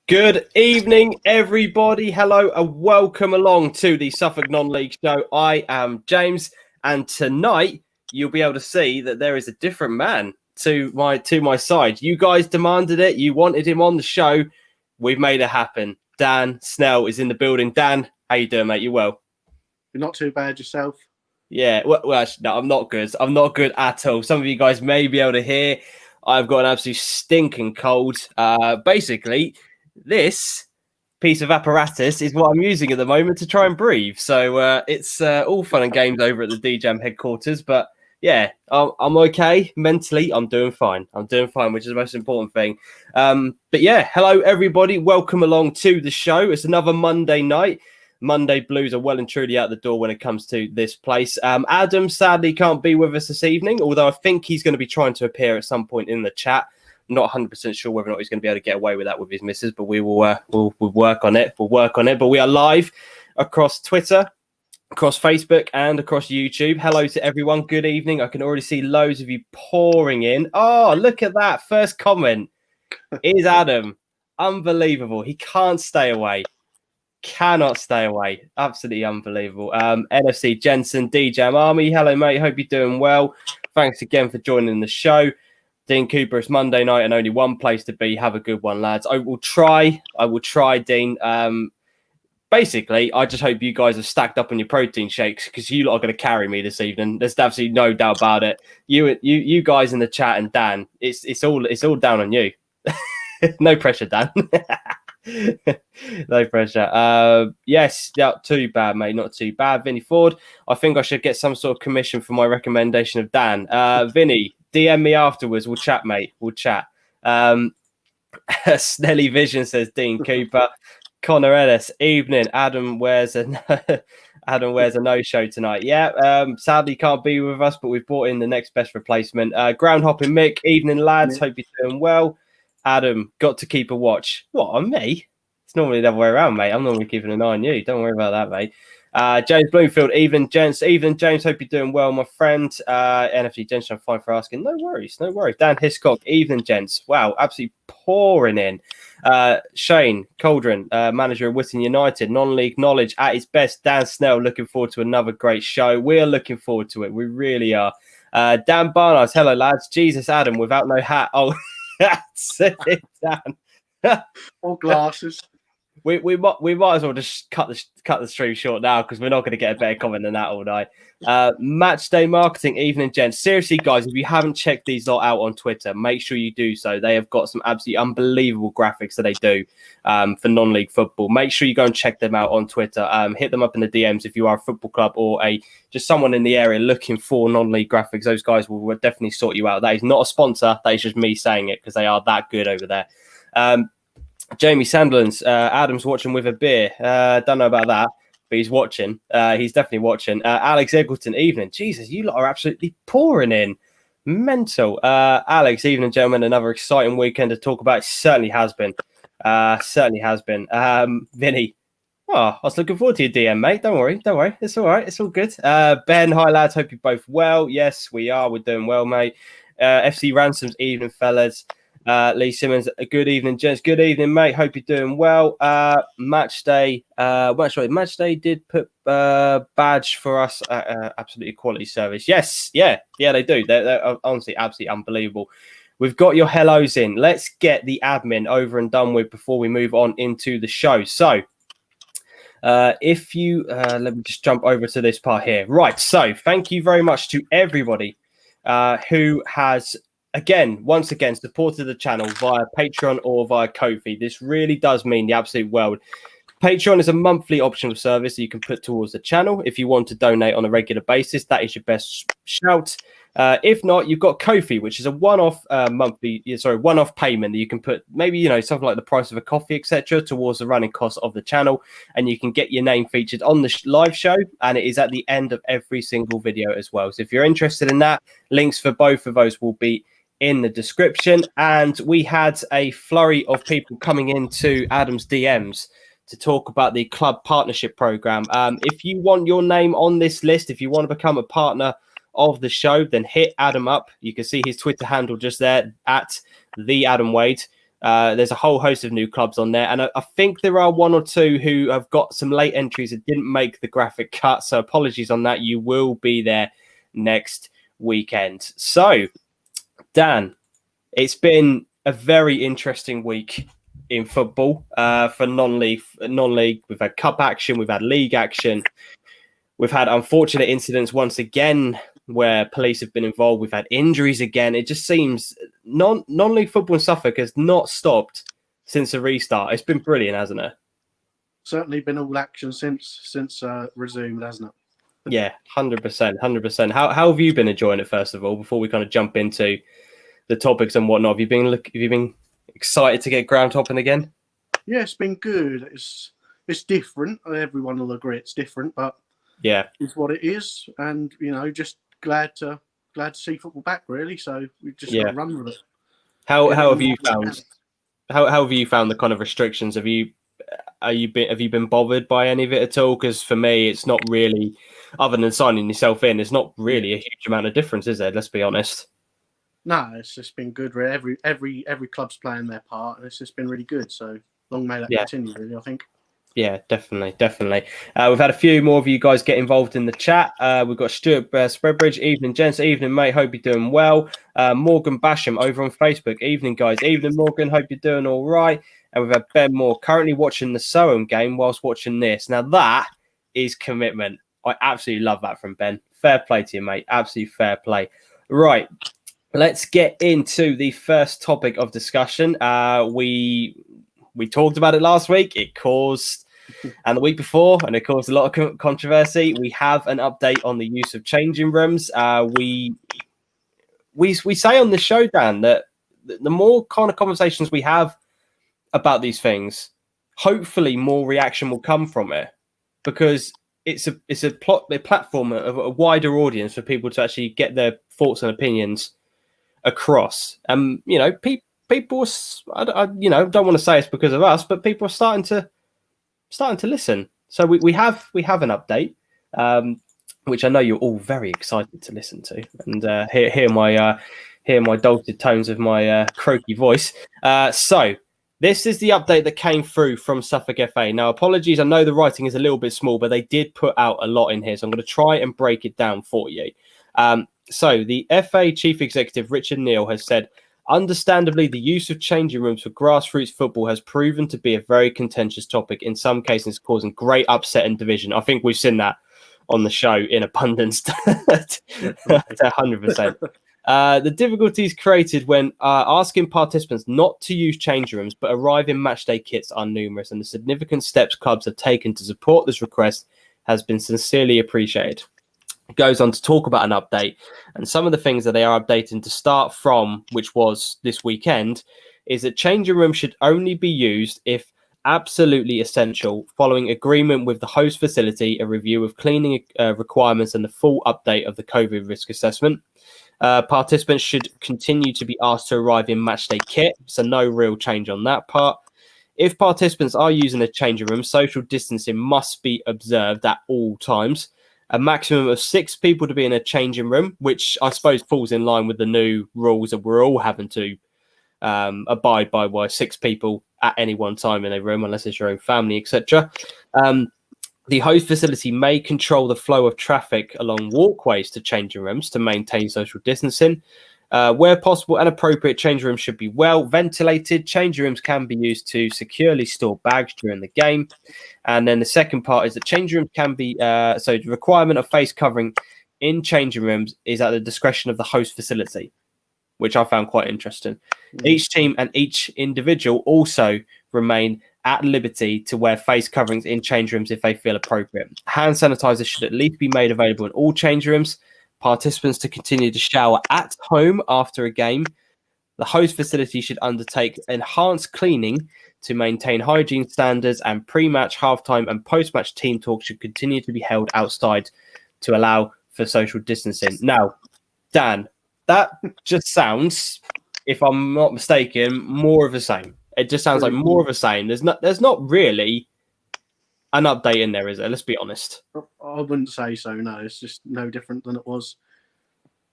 Good evening, everybody. Hello and welcome along to the Suffolk Non-League Show. I am James, and tonight you'll be able to see that there is a different man to my side. You guys demanded it. You wanted him on the show. We've made it happen. Dan Snell is in the building. Dan, how you doing, mate? You well? You're not too bad yourself. Yeah. Well, actually, no, I'm not good. I'm not good at all. Some of you guys may be able to hear. I've got an absolute stinking cold. Basically, this piece of apparatus is what I'm using at the moment to try and breathe. So it's all fun and games over at the DeeJam headquarters. But yeah, I'm okay. Mentally, I'm doing fine. Which is the most important thing. But yeah, hello, everybody. Welcome along to the show. It's another Monday night. Monday blues are well and truly out the door when it comes to this place. Adam sadly can't be with us this evening, although I think he's going to be trying to appear at some point in the chat. Not 100% sure whether or not he's going to be able to get away with that with his missus, but we will we'll work on it. We'll work on it. But we are live across Twitter, across Facebook, and across YouTube. Hello to everyone. Good evening. I can already see loads of you pouring in. Oh, look at that. First comment is Adam. Unbelievable. He can't stay away. Cannot stay away. Absolutely unbelievable. NFC Jensen, DeeJam Army. Hello, mate. Hope you're doing well. Thanks again for joining the show. Dean Cooper, it's Monday night and only one place to be. Have a good one, lads. I will try, Dean. Basically, I just hope you guys have stacked up on your protein shakes because you lot are going to carry me this evening. There's absolutely no doubt about it. You guys in the chat and Dan, it's all down on you. No pressure, Dan. No pressure. Yes, not too bad, mate. Not too bad. Vinny Ford, I think I should get some sort of commission for my recommendation of Dan. Vinny, DM me afterwards. We'll chat, mate. We'll chat. Snelly Vision says Dean Cooper. Connor Ellis, evening. Adam wears a no-show tonight. Yeah, sadly can't be with us, but we've brought in the next best replacement. Ground hopping Mick, evening, lads. Hope you're doing well. Adam, got to keep a watch. What, on me? It's normally the other way around, mate. I'm normally keeping an eye on you. Don't worry about that, mate. James Bloomfield, evening, gents. Evening, James. Hope you're doing well, my friend. NFC Gents, I'm fine for asking. No worries. Dan Hiscock, evening, gents. Wow, absolutely pouring in. Shane Cauldron, manager of Witton United, non-league knowledge at its best. Dan Snell, looking forward to another great show. We are looking forward to it. We really are. Dan Barnard, hello, lads. Jesus, Adam, without no hat. Oh, that's it, Dan. Or glasses. We might as well just cut the stream short now because we're not going to get a better comment than that all night. Match day marketing, evening, gents. Seriously, guys, if you haven't checked these lot out on Twitter, make sure you do so. They have got some absolutely unbelievable graphics that they do for non-league football. Make sure you go and check them out on Twitter. Hit them up in the DMs if you are a football club or just someone in the area looking for non-league graphics. Those guys will definitely sort you out. That is not a sponsor. That is just me saying it because they are that good over there. Jamie Sandlands, Adam's watching with a beer. Don't know about that, but he's watching. He's definitely watching. Alex Eggleton, evening. Jesus, you lot are absolutely pouring in. Mental. Alex, evening, gentlemen. Another exciting weekend to talk about. It certainly has been. Vinny. Oh, I was looking forward to your DM, mate. Don't worry. It's all right. It's all good. Ben, hi, lads. Hope you're both well. Yes, we are. We're doing well, mate. FC Ransoms, evening, fellas. Lee Simmons, good evening, gents. Good evening, mate. Hope you're doing well. Match day did put badge for us. Absolutely quality service. Yes, yeah, they do. They're honestly absolutely unbelievable. We've got your hellos in. Let's get the admin over and done with before we move on into the show. So, if you let me just jump over to this part here. Right. So, thank you very much to everybody who has. Once again, supported the channel via Patreon or via Ko-fi. This really does mean the absolute world. Patreon is a monthly optional service that you can put towards the channel. If you want to donate on a regular basis, that is your best shout. If not, you've got Ko-fi, which is a one-off one-off payment that you can put maybe, something like the price of a coffee, etc., towards the running costs of the channel. And you can get your name featured on the live show. And it is at the end of every single video as well. So if you're interested in that, links for both of those will be in the description. And we had a flurry of people coming into Adam's DMs to talk about the club partnership program. If you want your name on this list, if you want to become a partner of the show, then hit Adam up. You can see his Twitter handle just there at the Adam Wade. There's a whole host of new clubs on there, and I think there are one or two who have got some late entries that didn't make the graphic cut. So apologies on that. You will be there next weekend. So, Dan, it's been a very interesting week in football for non-league. We've had cup action, we've had league action, we've had unfortunate incidents once again where police have been involved. We've had injuries again. It just seems non-league football in Suffolk has not stopped since the restart. It's been brilliant, hasn't it? Certainly been all action since resumed, hasn't it? Yeah, 100%. How have you been enjoying it, first of all, before we kind of jump into the topics and whatnot? Have you been excited to get ground hopping again? Yeah, it's been good. It's different. Everyone will agree it's different, but yeah, it's what it is. And just glad to see football back, really. So we've just got to run with it. How have you found the kind of restrictions? Have you been bothered by any of it at all? Because for me, it's not really, other than signing yourself in, it's not really a huge amount of difference, is there? Let's be honest. No, it's just been good. Really. Every club's playing their part, and it's just been really good. So long may that continue, really, I think. Yeah, definitely. We've had a few more of you guys get involved in the chat. We've got Stuart Spreadbridge. Evening, gents. Evening, mate. Hope you're doing well. Morgan Basham over on Facebook. Evening, guys. Evening, Morgan. Hope you're doing all right. And we've had Ben Moore currently watching the Soham game whilst watching this. Now, that is commitment. I absolutely love that from Ben. Fair play to you, mate. Absolutely fair play. Right. Let's get into the first topic of discussion. We talked about it last week. It caused, and the week before, and it caused a lot of controversy. We have an update on the use of changing rooms. We say on the show, Dan, that the more kind of conversations we have about these things, hopefully more reaction will come from it, because it's a platform of a wider audience for people to actually get their thoughts and opinions across. People, I don't want to say it's because of us, but people are starting to listen. So we have an update, which I know you're all very excited to listen to, and hear my dulcet tones of my croaky voice. So this is the update that came through from Suffolk FA. Now, apologies, I know the writing is a little bit small, but they did put out a lot in here, so I'm going to try and break it down for you. So the FA Chief Executive, Richard Neal, has said, understandably, the use of changing rooms for grassroots football has proven to be a very contentious topic, in some cases causing great upset and division. I think we've seen that on the show in abundance, 100%. The difficulties created when asking participants not to use changing rooms but arrive in matchday kits are numerous, and the significant steps clubs have taken to support this request has been sincerely appreciated. Goes on to talk about an update, and some of the things that they are updating to start from, which was this weekend, is that changing rooms should only be used if absolutely essential, following agreement with the host facility, a review of cleaning requirements, and the full update of the COVID risk assessment. Participants should continue to be asked to arrive in matchday kit, so no real change on that part. If participants are using a changing room, social distancing must be observed at all times. A maximum of 6 people to be in a changing room, which I suppose falls in line with the new rules that we're all having to abide by, where 6 people at any one time in a room, unless it's your own family, etc. The host facility may control the flow of traffic along walkways to changing rooms to maintain social distancing. Where possible and appropriate, changing rooms should be well ventilated. Changing rooms can be used to securely store bags during the game. And then the second part is that changing rooms can be, so the requirement of face covering in changing rooms is at the discretion of the host facility, which I found quite interesting. Each team and each individual also remain at liberty to wear face coverings in change rooms if they feel appropriate. Hand sanitizer should at least be made available in all change rooms. Participants to continue to shower at home after a game. The host facility should undertake enhanced cleaning to maintain hygiene standards, and pre-match, halftime and post-match team talk should continue to be held outside to allow for social distancing. Now, Dan, that just sounds, if I'm not mistaken, more of the same. It just sounds like more of the same. There's not really an update in there, is there? Let's be honest. I wouldn't say so, no. It's just no different than it was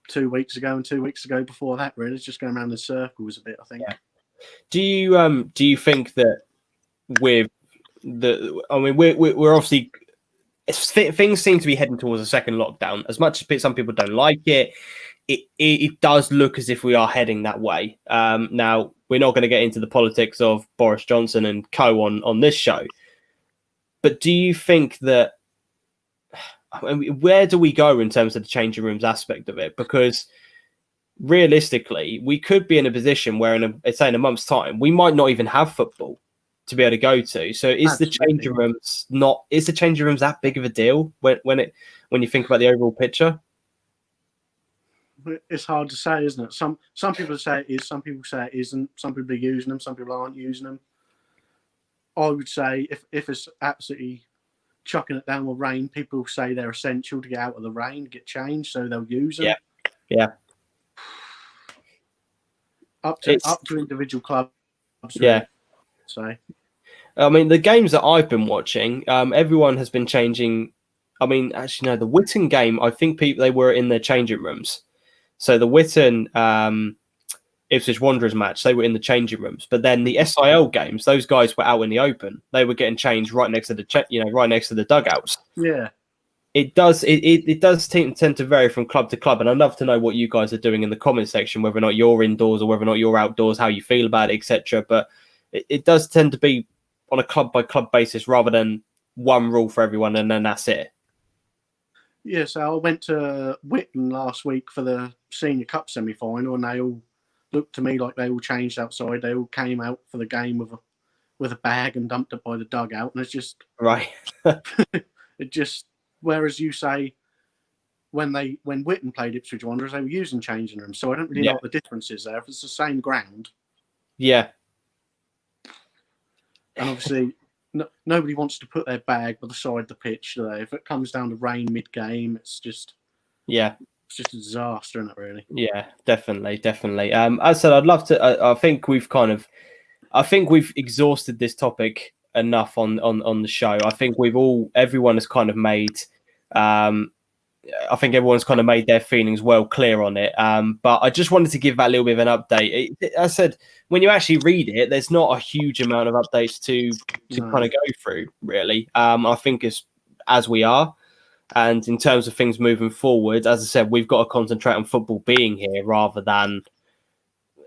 2 weeks ago and 2 weeks ago before that, really. It's just going around in circles a bit, I think. Do you think that with we're obviously things seem to be heading towards a second lockdown. As much as some people don't like it, it does look as if we are heading that way. Now, we're not going to get into the politics of Boris Johnson and co on this show, but do you think that, where do we go in terms of the changing rooms aspect of it? Because realistically, we could be in a position where in a month's time, we might not even have football to be able to go to. So is the changing rooms that big of a deal when you think about the overall picture? It's hard to say, isn't it? Some people say it is, some people say it isn't. Some people are using them, some people aren't using them. I would say if it's absolutely chucking it down with rain, people say they're essential to get out of the rain, get changed, so they'll use them. Yeah. Up to individual clubs. Really. Yeah. So, I mean, the games that I've been watching, everyone has been changing. I mean, actually, no, the Witten game, I think they were in their changing rooms. So the Witten Ipswich Wanderers match, they were in the changing rooms. But then the SIL games, those guys were out in the open. They were getting changed right next to the dugouts. Yeah. It does tend to vary from club to club, and I'd love to know what you guys are doing in the comment section, whether or not you're indoors or whether or not you're outdoors, how you feel about it, etc. But it does tend to be on a club by club basis rather than one rule for everyone and then that's it. Yeah, so I went to Witten last week for the Senior Cup semi-final, and they all looked to me like they all changed outside. They all came out for the game with a bag and dumped it by the dugout, and it's just right. It just, whereas you say when Witten played Ipswich Wanderers, they were using changing rooms, so I don't really know what the difference is there. If it's the same ground, yeah. And obviously, nobody wants to put their bag by the side of the pitch, do they? If it comes down to rain mid-game, it's just a disaster, isn't it, really? Yeah, definitely. As I said, I'd love to. I think we've exhausted this topic enough on the show. I think everyone has kind of made. I think everyone's kind of made their feelings well clear on it. But I just wanted to give that little bit of an update. As I said, when you actually read it, there's not a huge amount of updates to kind of go through, really. I think it's as we are. And in terms of things moving forward, as I said, we've got to concentrate on football being here rather than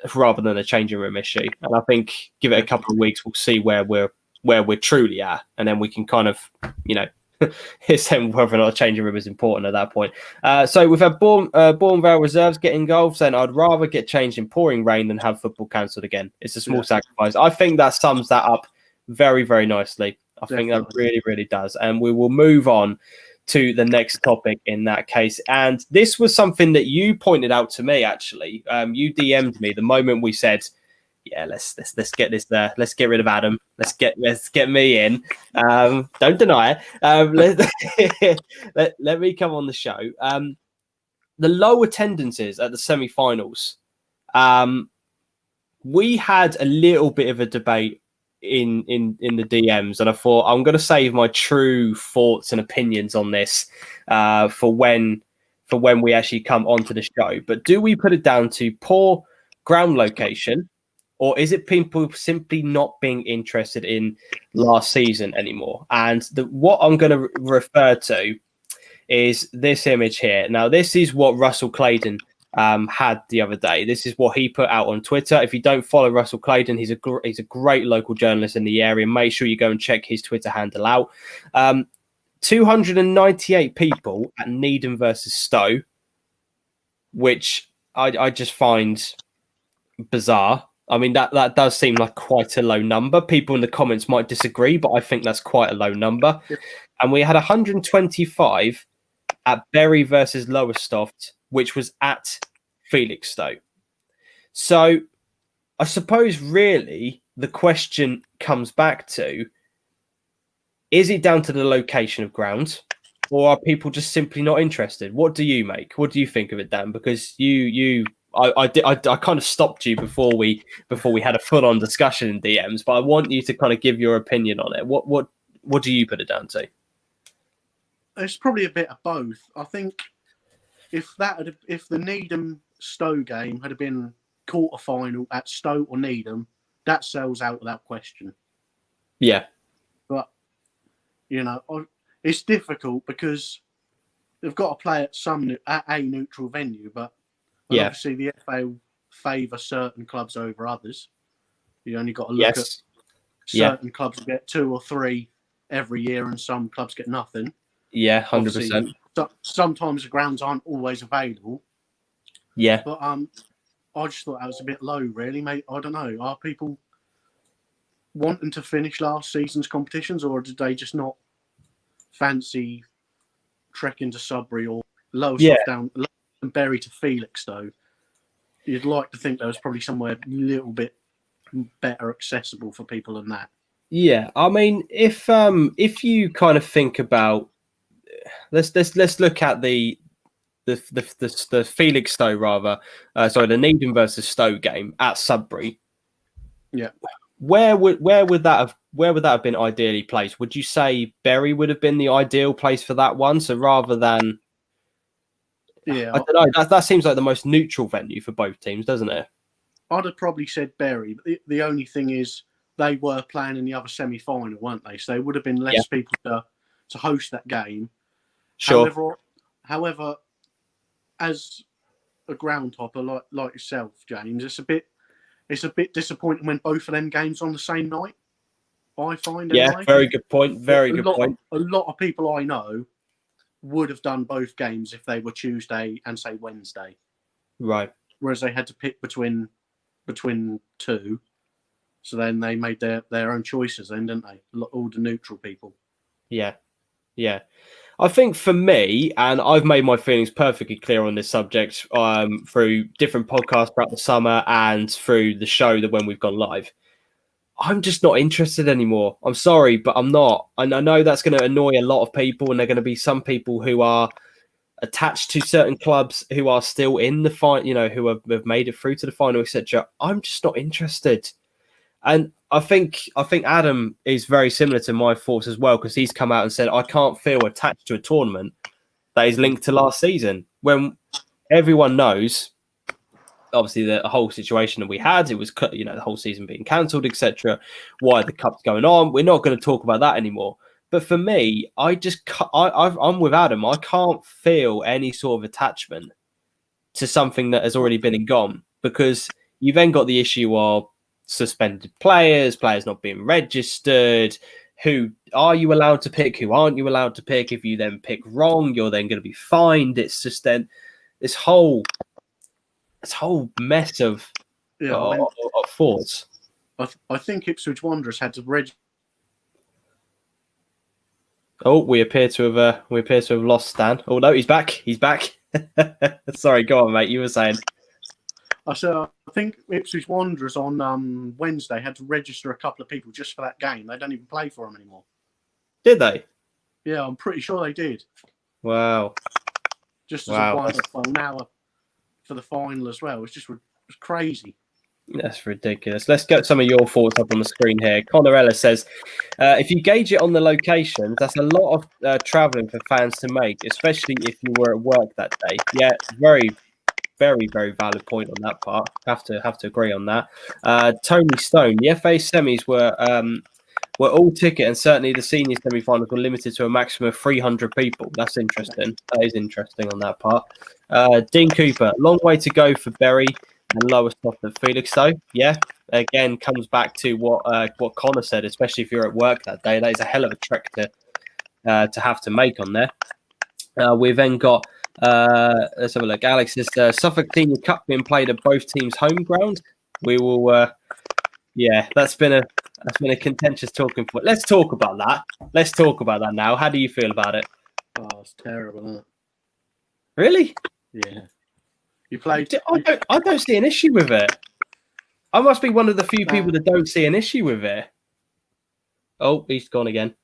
a changing room issue. And I think give it a couple of weeks, we'll see where we're truly at. And then we can kind of, it's whether or not a changing room is important at that point. So we've had Bourneville reserves get involved, saying I'd rather get changed in pouring rain than have football cancelled again. It's a small sacrifice. I think that sums that up very, very nicely. I think that really, really does. And we will move on to the next topic in that case. And this was something that you pointed out to me, actually. You DM'd me the moment we said, yeah, let's get this there. Let's get rid of Adam. Let's get me in. Don't deny it. Let me come on the show. The low attendances at the semi-finals. We had a little bit of a debate in the DMs, and I thought I'm going to save my true thoughts and opinions on this for when we actually come onto the show. But do we put it down to poor ground location? Or is it people simply not being interested in last season anymore? And what I'm going to refer to is this image here. Now, this is what Russell Claydon had the other day. This is what he put out on Twitter. If you don't follow Russell Claydon, he's a great local journalist in the area. Make sure you go and check his Twitter handle out. 298 people at Needham versus Stowe, which I just find bizarre. I mean, that does seem like quite a low number. People in the comments might disagree, but I think that's quite a low number. Yep. And we had 125 at Bury versus Lowestoft, which was at Felixstowe. So I suppose really the question comes back to, is it down to the location of ground, or are people just simply not interested? What do you make? What do you think of it, Dan? Because I kind of stopped you before we had a full on discussion in DMs, but I want you to kind of give your opinion on it. What do you put it down to? It's probably a bit of both. I think if the Needham Stowe game had been quarter final at Stowe or Needham, that sells out without question. Yeah. But, it's difficult because they've got to play at a neutral venue, but obviously the FA favour certain clubs over others. You only got to look at certain clubs get 2 or 3 every year, and some clubs get nothing. Yeah, 100%. Obviously, sometimes the grounds aren't always available. Yeah. But I just thought that was a bit low, really, mate. I don't know. Are people wanting to finish last season's competitions, or did they just not fancy trekking to Sudbury or Lowestoft down and Bury to Felixstowe? You'd like to think there was probably somewhere a little bit better accessible for people than that. Yeah, I mean, if you kind of think about, let's look at the Felixstowe the Needham versus Stowe game at Sudbury. Yeah, where would that have been ideally placed? Would you say Bury would have been the ideal place for that one? So rather than, I don't know, that seems like the most neutral venue for both teams, doesn't it? I'd have probably said Bury, but the only thing is they were playing in the other semi-final, weren't they? So there would have been less people to host that game. Sure. However, as a ground hopper like yourself, James, it's a bit disappointing when both of them games on the same night. I find. Yeah, anyway. very good point. Very good point. A lot of people I know would have done both games if they were Tuesday and say Wednesday. Right. Whereas they had to pick between two. So then they made their own choices then, didn't they? All the neutral people. Yeah. Yeah. I think for me, and I've made my feelings perfectly clear on this subject through different podcasts throughout the summer and through the show that when we've gone live, I'm just not interested anymore. I'm sorry, but I'm not. And I know that's going to annoy a lot of people, and there are going to be some people who are attached to certain clubs who are still in the final, who have made it through to the final, etc. I'm just not interested. And I think Adam is very similar to my thoughts as well, because he's come out and said, I can't feel attached to a tournament that is linked to last season, when everyone knows, obviously, the whole situation that we had, it was, the whole season being cancelled, etc. Why the cup's going on. We're not going to talk about that anymore. But for me, I'm with Adam. I can't feel any sort of attachment to something that has already been and gone, because you then got the issue of suspended players not being registered. Who are you allowed to pick? Who aren't you allowed to pick? If you then pick wrong, you're then going to be fined. It's just then this whole mess of thoughts. I think Ipswich Wanderers had to register. Oh, we appear to have lost Stan. Oh no, he's back. He's back. Sorry, go on, mate. You were saying. I think Ipswich Wanderers on Wednesday had to register a couple of people just for that game. They don't even play for them anymore. Did they? Yeah, I'm pretty sure they did. Wow. Just as a one hour for the final as well. It's crazy. That's ridiculous. Let's get some of your thoughts up on the screen here. Connor Ellis says, if you gauge it on the locations, that's a lot of travelling for fans to make, especially if you were at work that day. Yeah, very, very, very valid point on that part. Have to agree on that. Tony Stone, the FA semis were all ticket, and certainly the senior semi-finals were limited to a maximum of 300 people. That's interesting. That is interesting on that part. Dean Cooper, long way to go for Bury and Lowestoft at Felixstowe. Yeah, again, comes back to what Connor said, especially if you're at work that day. That is a hell of a trek to have to make on there. We've then got, let's have a look. Alex says, Suffolk Senior Cup being played at both teams' home ground. We will, that's been a contentious talking point. Let's talk about that. Let's talk about that now. How do you feel about it? Oh, it's terrible, isn't it? Really? Yeah. You played. I don't see an issue with it. I must be one of the few people that don't see an issue with it. Oh, he's gone again.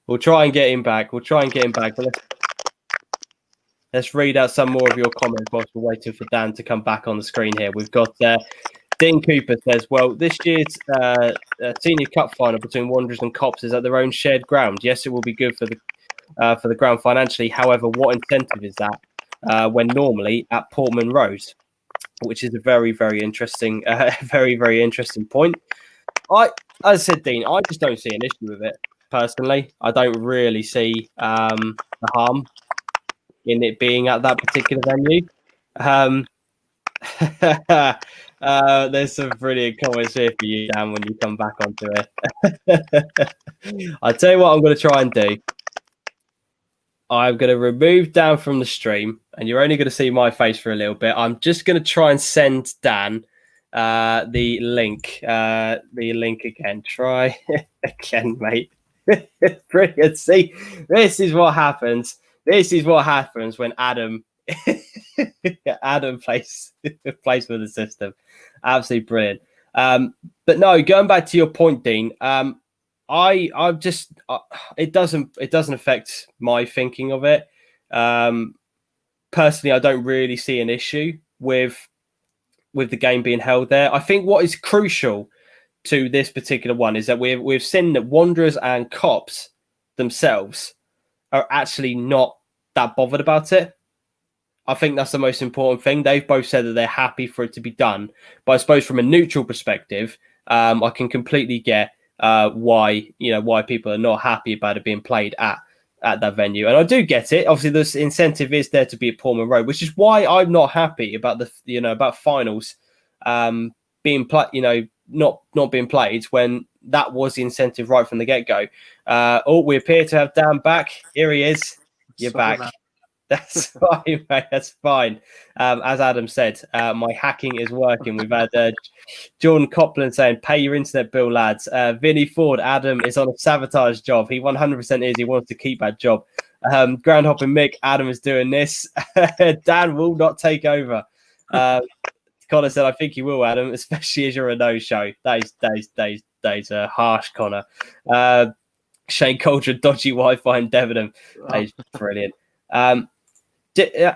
We'll try and get him back. But let's read out some more of your comments whilst we're waiting for Dan to come back on the screen here. We've got Dean Cooper says, well, this year's Senior Cup final between Wanderers and Cops is at their own shared ground. Yes, it will be good for the ground financially. However, what incentive is that when normally at Portman Road? which is a very, very interesting, very, very interesting point. As I said, Dean, I just don't see an issue with it personally. I don't really see the harm in it being at that particular venue. There's some brilliant comments here for you, Dan, when you come back onto it. I'll tell you what I'm going to try and do. I'm going to remove Dan from the stream, and you're only going to see my face for a little bit. I'm just going to try and send Dan the link again. Try again, mate. Brilliant. See, this is what happens. This is what happens when Adam plays with the system. Absolutely brilliant. But no, going back to your point, Dean. I just it doesn't affect my thinking of it. Personally, I don't really see an issue with the game being held there. I think what is crucial to this particular one is that we've seen that Wanderers and Cops themselves are actually not that bothered about it. I think that's the most important thing. They've both said that they're happy for it to be done. But I suppose from a neutral perspective, I can completely get why people are not happy about it being played at that venue. And I do get it. Obviously, this incentive is there to be at Portman Road, which is why I'm not happy about about finals being played, not being played when that was the incentive right from the get-go. We appear to have Dan back. Here he is. You're back. That's fine, mate. That's fine. As Adam said, my hacking is working. We've had John Copland saying, pay your internet bill, lads. Vinny Ford, Adam is on a sabotage job. He 100% is. He wants to keep that job. Ground hopping Mick, Adam is doing this. Dan will not take over. Connor said, I think he will, Adam, especially as you're a no-show. That is harsh, Connor. Shane Cauldron, dodgy Wi-Fi in Debenham. That is brilliant.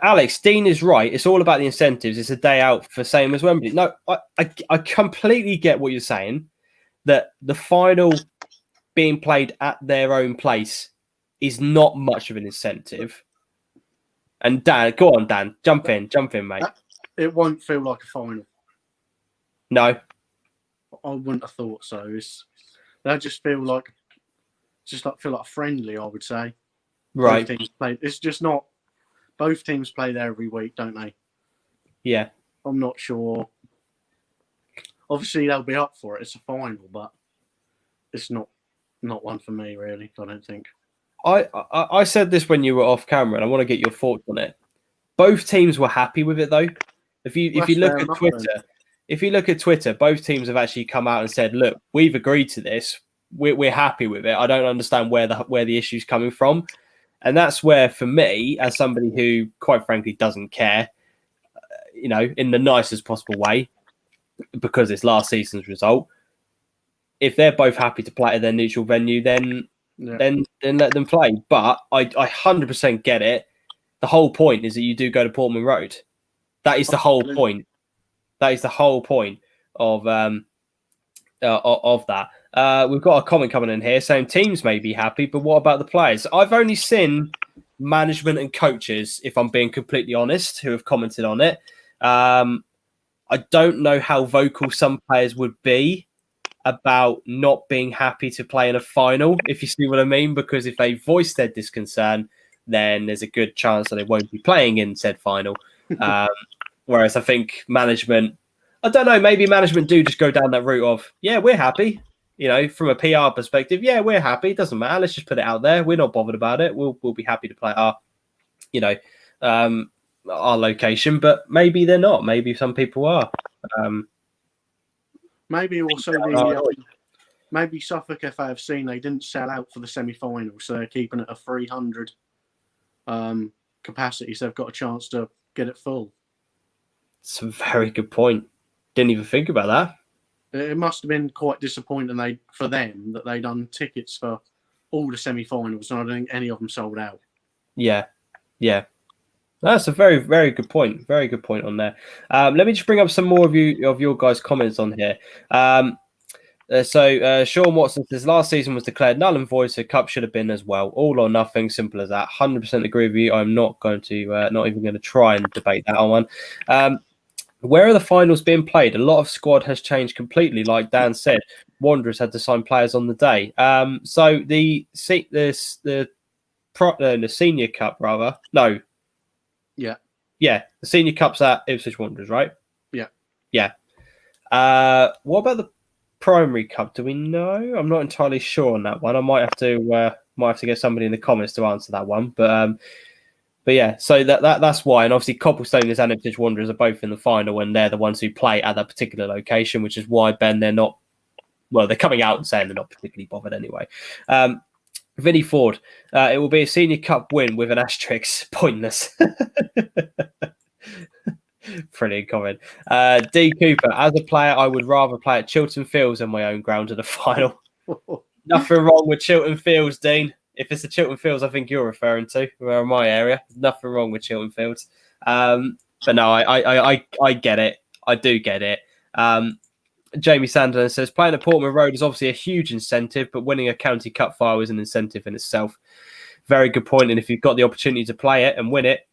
Alex, Dean is right. It's all about the incentives. It's a day out for same as Wembley. No, I completely get what you're saying, that the final being played at their own place is not much of an incentive. And Dan, go on, Dan. Jump in, mate. It won't feel like a final. No. I wouldn't have thought so. They just feel like friendly, I would say. Right. Both teams play. It's just not. Both teams play there every week, don't they? Yeah. I'm not sure. Obviously, they'll be up for it. It's a final, but it's not one for me, really. I don't think. I said this when you were off camera, and I want to get your thoughts on it. Both teams were happy with it, though. If you look at Twitter, both teams have actually come out and said, "Look, we've agreed to this. We're happy with it. I don't understand where the issue's coming from." And that's where, for me, as somebody who, quite frankly, doesn't care, in the nicest possible way, because it's last season's result, if they're both happy to play at their neutral venue, then let them play. But I 100% get it. The whole point is that you do go to Portman Road. That is the whole point. That is the whole point of that. We've got a comment coming in here saying teams may be happy, but what about the players? I've only seen management and coaches, if I'm being completely honest, who have commented on it. I don't know how vocal some players would be about not being happy to play in a final, if you see what I mean, because if they voice their disconcern, then there's a good chance that they won't be playing in said final. Whereas I think management, I don't know, maybe management do just go down that route of, yeah, we're happy. From a PR perspective, yeah, we're happy. It doesn't matter. Let's just put it out there. We're not bothered about it. We'll be happy to play our location, but maybe they're not. Maybe some people are. Maybe also maybe Suffolk FA have seen they didn't sell out for the semi-final, so they're keeping it a 300 capacity, so they've got a chance to get it full. It's a very good point. Didn't even think about that. It must have been quite disappointing for them that they done tickets for all the semi-finals, and I don't think any of them sold out. Yeah. That's a very, very good point. Very good point on there. Let me just bring up some more of your guys' comments on here. So Sean Watson says last season was declared null and void, so Cup should have been as well. All or nothing, simple as that. 100% agree with you. I'm not going to, not even going to try and debate that on one. Where are the finals being played? A lot of squad has changed completely. Like Dan said, Wanderers had to sign players on the day. So the Senior Cup, rather. No. Yeah. Yeah, the Senior Cup's at Ipswich Wanderers, right? Yeah. Yeah. What about the Primary Cup? Do we know? I'm not entirely sure on that one. I might have to get somebody in the comments to answer that one. But yeah, so that's why. And obviously Copplestone and Ipswich Wanderers are both in the final, and they're the ones who play at that particular location, which is why, Ben, they're coming out and saying they're not particularly bothered anyway. Vinnie Ford, it will be a Senior Cup win with an asterisk. Pointless. Brilliant comment. D. Cooper, as a player, I would rather play at Chiltern Fields than my own ground at the final. Nothing wrong with Chiltern Fields, Dean. If it's the Chiltern Fields I think you're referring to, around my area, there's nothing wrong with Chiltern Fields. But no, I get it. I do get it. Jamie Sanderland says, playing at Portman Road is obviously a huge incentive, but winning a county cup final is an incentive in itself. Very good point. And if you've got the opportunity to play it and win it,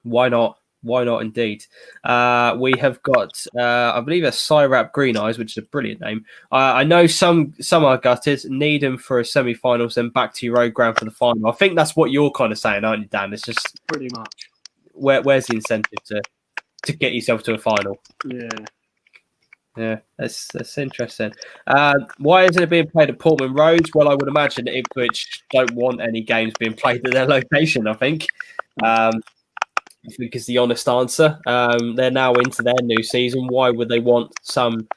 why not? Why not, indeed? We have got, I believe, a Cyrap Green Eyes, which is a brilliant name. I know some are gutted. Need them for a semi-finals, then back to your road ground for the final. I think that's what you're kind of saying, aren't you, Dan? It's just pretty much. Where's the incentive to get yourself to a final? Yeah, that's interesting. Why isn't it being played at Portman Road? Well, I would imagine that Ipswich don't want any games being played at their location. I think is the honest answer. They're now into their new season. Why would they want some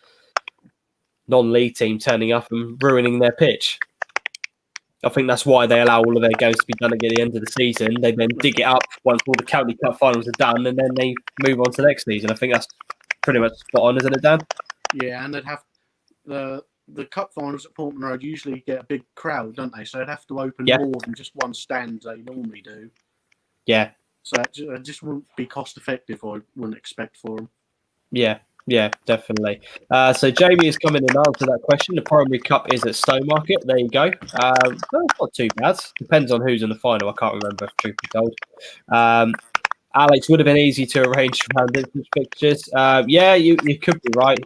non-league team turning up and ruining their pitch? I think that's why they allow all of their games to be done at the end of the season. They then dig it up once all the county cup finals are done, and then they move on to the next season. I think that's pretty much spot on, isn't it, Dan? Yeah, and they'd have the cup finals at Portman Road usually get a big crowd, don't they? So they'd have to open more than just one stand they normally do. Yeah. So it just wouldn't be cost effective, I wouldn't expect for them. Yeah, definitely. So Jamie is coming and answer that question. The Primary Cup is at Stowmarket. There you go. That's not too bad. Depends on who's in the final. I can't remember, if truth be told. Alex, would have been easy to arrange around Ipswich fixtures. You could be right.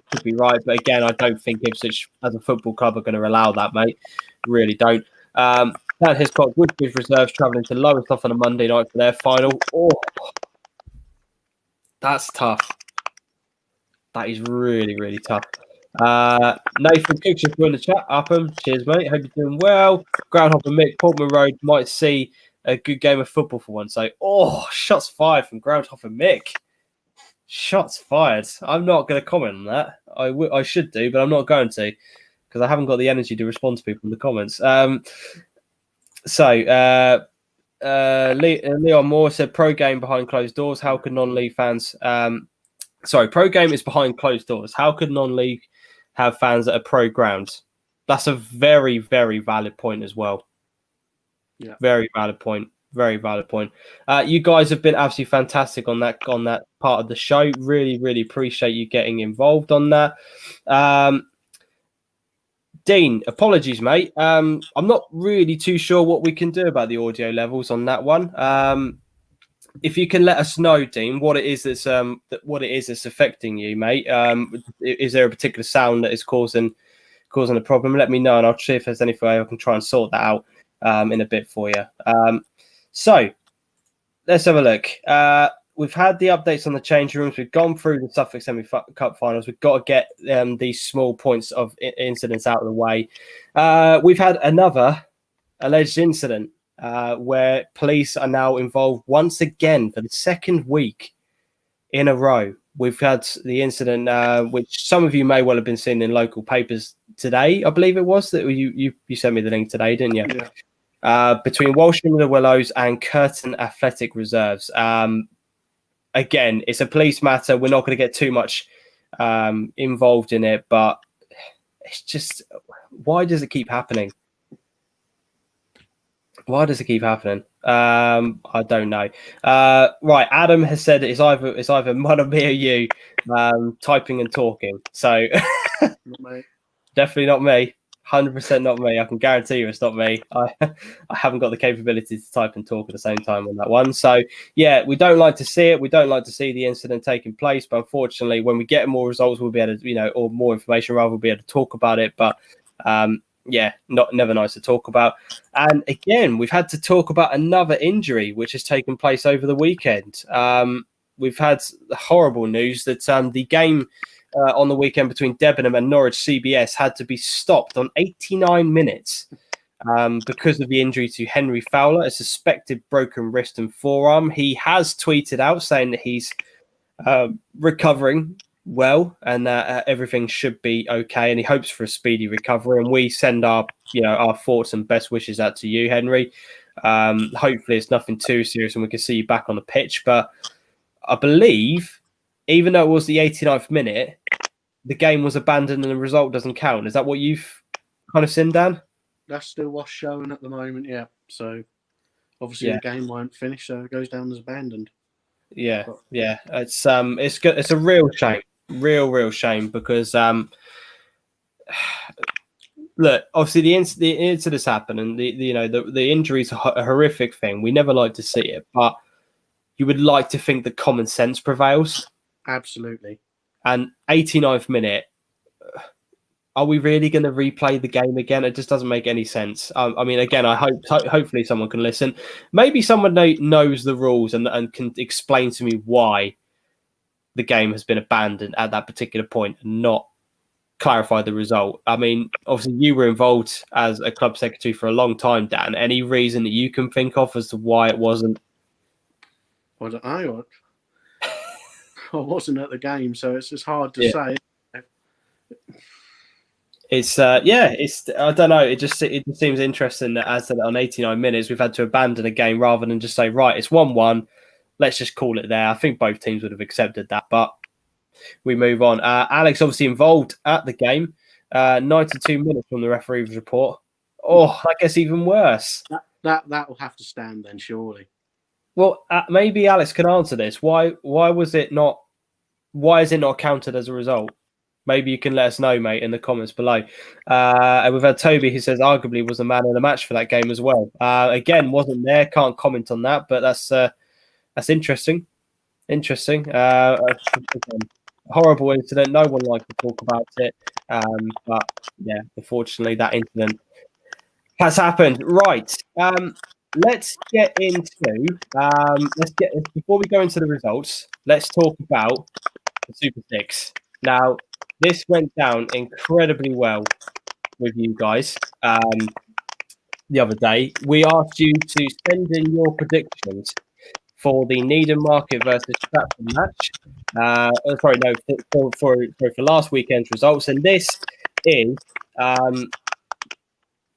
But again, I don't think Ipswich as a football club are going to allow that, mate. Really don't. Dan Hiscock, Woodbridge reserves travelling to Lowestoft on a Monday night for their final. Oh, that's tough. That is really, really tough. Nathan Cooks just in the chat. Upham, cheers, mate. Hope you're doing well. Groundhopper Mick, Portman Road might see a good game of football for once. So, shots fired from Groundhopper Mick. Shots fired. I'm not going to comment on that. I should do, but I'm not going to because I haven't got the energy to respond to people in the comments. Leon Moore said pro game behind closed doors. How could non-league fans? Pro game is behind closed doors. How could non-league have fans at a pro ground? That's a very, very valid point as well. Yeah, very valid point. Very valid point. You guys have been absolutely fantastic on that part of the show. Really, really appreciate you getting involved on that. Dean, apologies, mate. I'm not really too sure what we can do about the audio levels on that one. If you can let us know, Dean, what it is that's affecting you, mate. Is there a particular sound that is causing a problem? Let me know, and I'll see if there's any way I can try and sort that out in a bit for you. So let's have a look. We've had the updates on the change rooms. We've gone through the Suffolk semi-cup finals. We've got to get these small points of incidents out of the way. We've had another alleged incident where police are now involved once again for the second week in a row. We've had the incident, which some of you may well have been seeing in local papers today. I believe it was that you sent me the link today, didn't you? Yeah. Between Walsham and the Willows and Curtin Athletic Reserves. Again, it's a police matter. We're not going to get too much involved in it, but it's just, why does it keep happening? Why does it keep happening? I don't know. Right, Adam has said it's either one of me or you typing and talking. So definitely not me. 100% not me. I can guarantee you it's not me. I haven't got the capability to type and talk at the same time on that one. So, yeah, we don't like to see it. We don't like to see the incident taking place. But unfortunately, when we get more results, we'll be able to, or more information, rather, we'll be able to talk about it. But, yeah, never nice to talk about. And again, we've had to talk about another injury which has taken place over the weekend. We've had horrible news that the game on the weekend between Debenham and Norwich CBS had to be stopped on 89 minutes because of the injury to Henry Fowler, a suspected broken wrist and forearm. He has tweeted out saying that he's recovering well and everything should be okay, and he hopes for a speedy recovery. And we send our thoughts and best wishes out to you, Henry. Hopefully it's nothing too serious and we can see you back on the pitch. But I believe, even though it was the 89th minute, the game was abandoned and the result doesn't count. Is that what you've kind of seen, Dan? That's still what's showing at the moment, yeah. So obviously the game won't finish, so it goes down as abandoned. Yeah, yeah. It's good. It's a real shame, real shame, because look, obviously the incidents happen, and the injuries are a horrific thing. We never like to see it, but you would like to think that common sense prevails. Absolutely. And 89th minute, are we really going to replay the game again? It just doesn't make any sense. I mean, again, I hopefully someone can listen. Maybe someone knows the rules and can explain to me why the game has been abandoned at that particular point and not clarify the result. I mean, obviously you were involved as a club secretary for a long time, Dan. Any reason that you can think of as to why it wasn't? I don't know. I wasn't at the game, so it's just hard to say. It's I don't know. It just seems interesting that as on 89 minutes we've had to abandon a game rather than just say, right, it's 1-1. Let's just call it there. I think both teams would have accepted that, but we move on. Alex obviously involved at the game. 92 minutes from the referee's report. Oh, I guess even worse. That will have to stand then, surely. Well, maybe Alex can answer this. Why was it not? Why is it not counted as a result? Maybe you can let us know, mate, in the comments below. And we've had Toby who says arguably was the man of the match for that game as well. Again, wasn't there. Can't comment on that, but that's interesting. Interesting. Horrible incident. No one likes to talk about it. But yeah, unfortunately, that incident has happened. Right. Let's get into before we go into the results, let's talk about the Super Six. Now, this went down incredibly well with you guys the other day. We asked you to send in your predictions for the Needham Market versus Stratford match. For last weekend's results, and this is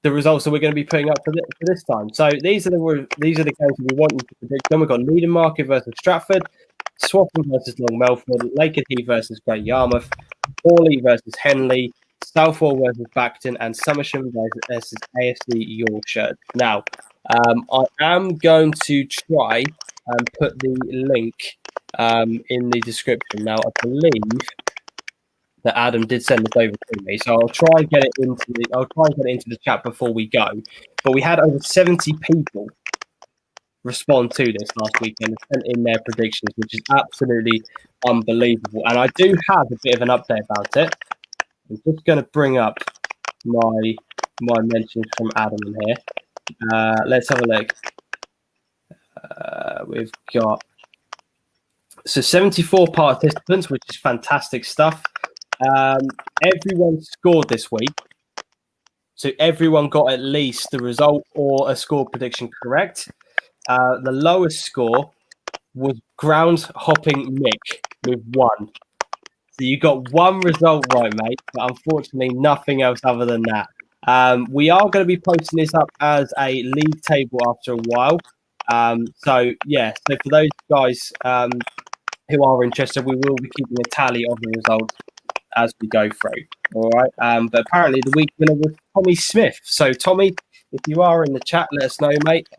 the results that we're going to be putting up for this time. So these are the games that we want you to predict. Then we've got Needham Market versus Stratford, Swaffham versus Long Melford, Lakeheath Heath versus Great Yarmouth, Hawley versus Henley, Southwell versus Bacton, and Somersham versus AFC Yorkshire. Now, I am going to try and put the link in the description. Now, I believe that Adam did send this over to me, so I'll try and get it into the chat before we go. But we had over 70 people respond to this last weekend and sent in their predictions, which is absolutely unbelievable. And I do have a bit of an update about it. I'm just going to bring up my mentions from Adam in here. Let's have a look. We've got 74 participants, which is fantastic stuff. Everyone scored this week, so everyone got at least the result or a score prediction correct. The lowest score was Ground Hopping Mick with 1. So you got one result right, mate, but unfortunately nothing else other than that. We are going to be posting this up as a league table after a while. So for those guys who are interested, we will be keeping a tally of the results as we go through. All right. But apparently the week winner was Tommy Smith. So Tommy, if you are in the chat, let us know, mate.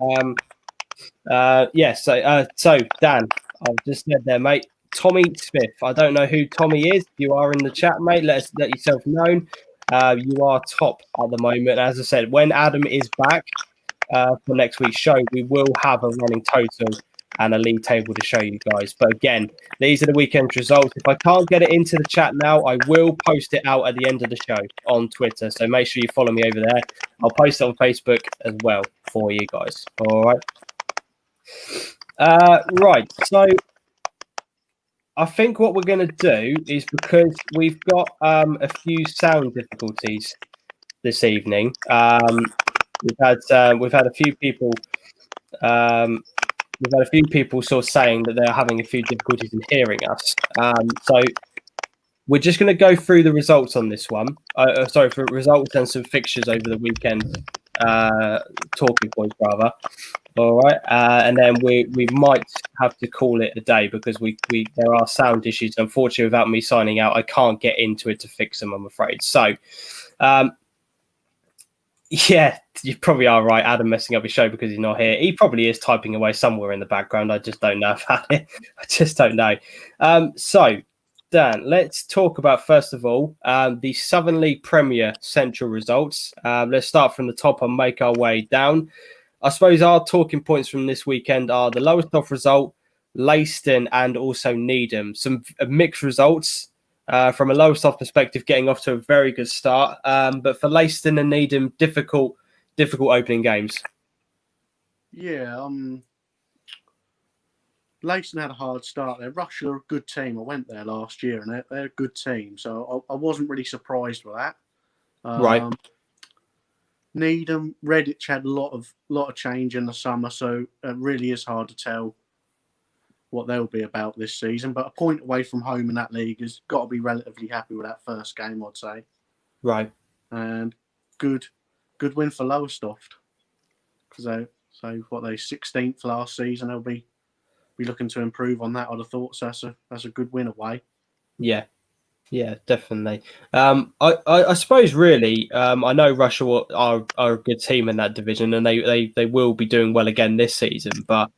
So Dan, I've just said there, mate. Tommy Smith. I don't know who Tommy is. If you are in the chat, mate, let yourself known. you are top at the moment. As I said, when Adam is back for next week's show, we will have a running total and a league table to show you guys. But again, these are the weekend results. If I can't get it into the chat now, I will post it out at the end of the show on Twitter. So make sure you follow me over there. I'll post it on Facebook as well for you guys. All right. Right. So I think what we're going to do is, because we've got a few sound difficulties this evening. We've had a few people. We've had a few people sort of saying that they're having a few difficulties in hearing us. So we're just going to go through the results on this one. For results and some fixtures over the weekend. Talking points, rather. All right, and then we might have to call it a day because there are sound issues. Unfortunately, without me signing out, I can't get into it to fix them, I'm afraid. So, yeah, you probably are right. Adam messing up his show because he's not here. He probably is typing away somewhere in the background. I just don't know about it. I just don't know. So, Dan, let's talk about, first of all, the Southern League Premier Central results. Let's start from the top and make our way down. I suppose our talking points from this weekend are the lowest off result, Leiston, and also Needham. Some mixed results. From a lowest off perspective, getting off to a very good start. But for Leiston and Needham, difficult opening games. Yeah, Leiston had a hard start there. Russia are a good team. I went there last year, and they're a good team. So I wasn't really surprised with that. Right. Needham, Redditch had a lot of change in the summer, so it really is hard to tell what they'll be about this season. But a point away from home in that league has got to be relatively happy with that first game, I'd say. Right. And good win for Lowestoft, because they 16th last season. They'll be looking to improve on that, I'd have thought. So that's a good win away. Yeah. Yeah, definitely. I suppose really, I know Russia are a good team in that division, and they will be doing well again this season. But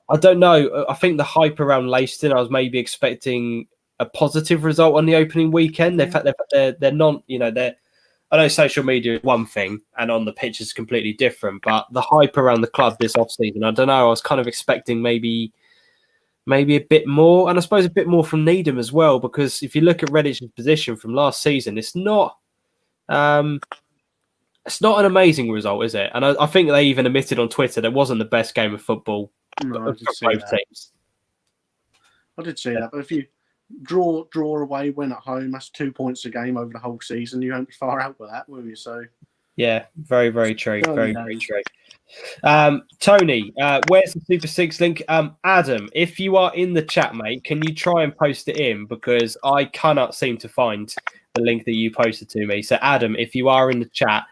I don't know. I think the hype around Leiston, I was maybe expecting a positive result on the opening weekend. They're not, I know social media is one thing, and on the pitch is completely different. But the hype around the club this off season, I don't know. I was kind of expecting maybe a bit more, and I suppose a bit more from Needham as well, because if you look at Redditch's position from last season, it's not an amazing result, is it? And I think they even admitted on Twitter that it wasn't the best game of football for both teams. I did see that, but if you draw away, win at home, that's 2 points a game over the whole season. You won't be far out with that, will you? So yeah, very, very true. Very, very true. Tony, where's the Super 6 link? Adam, if you are in the chat, mate, can you try and post it in? Because I cannot seem to find the link that you posted to me. So, Adam, if you are in the chat,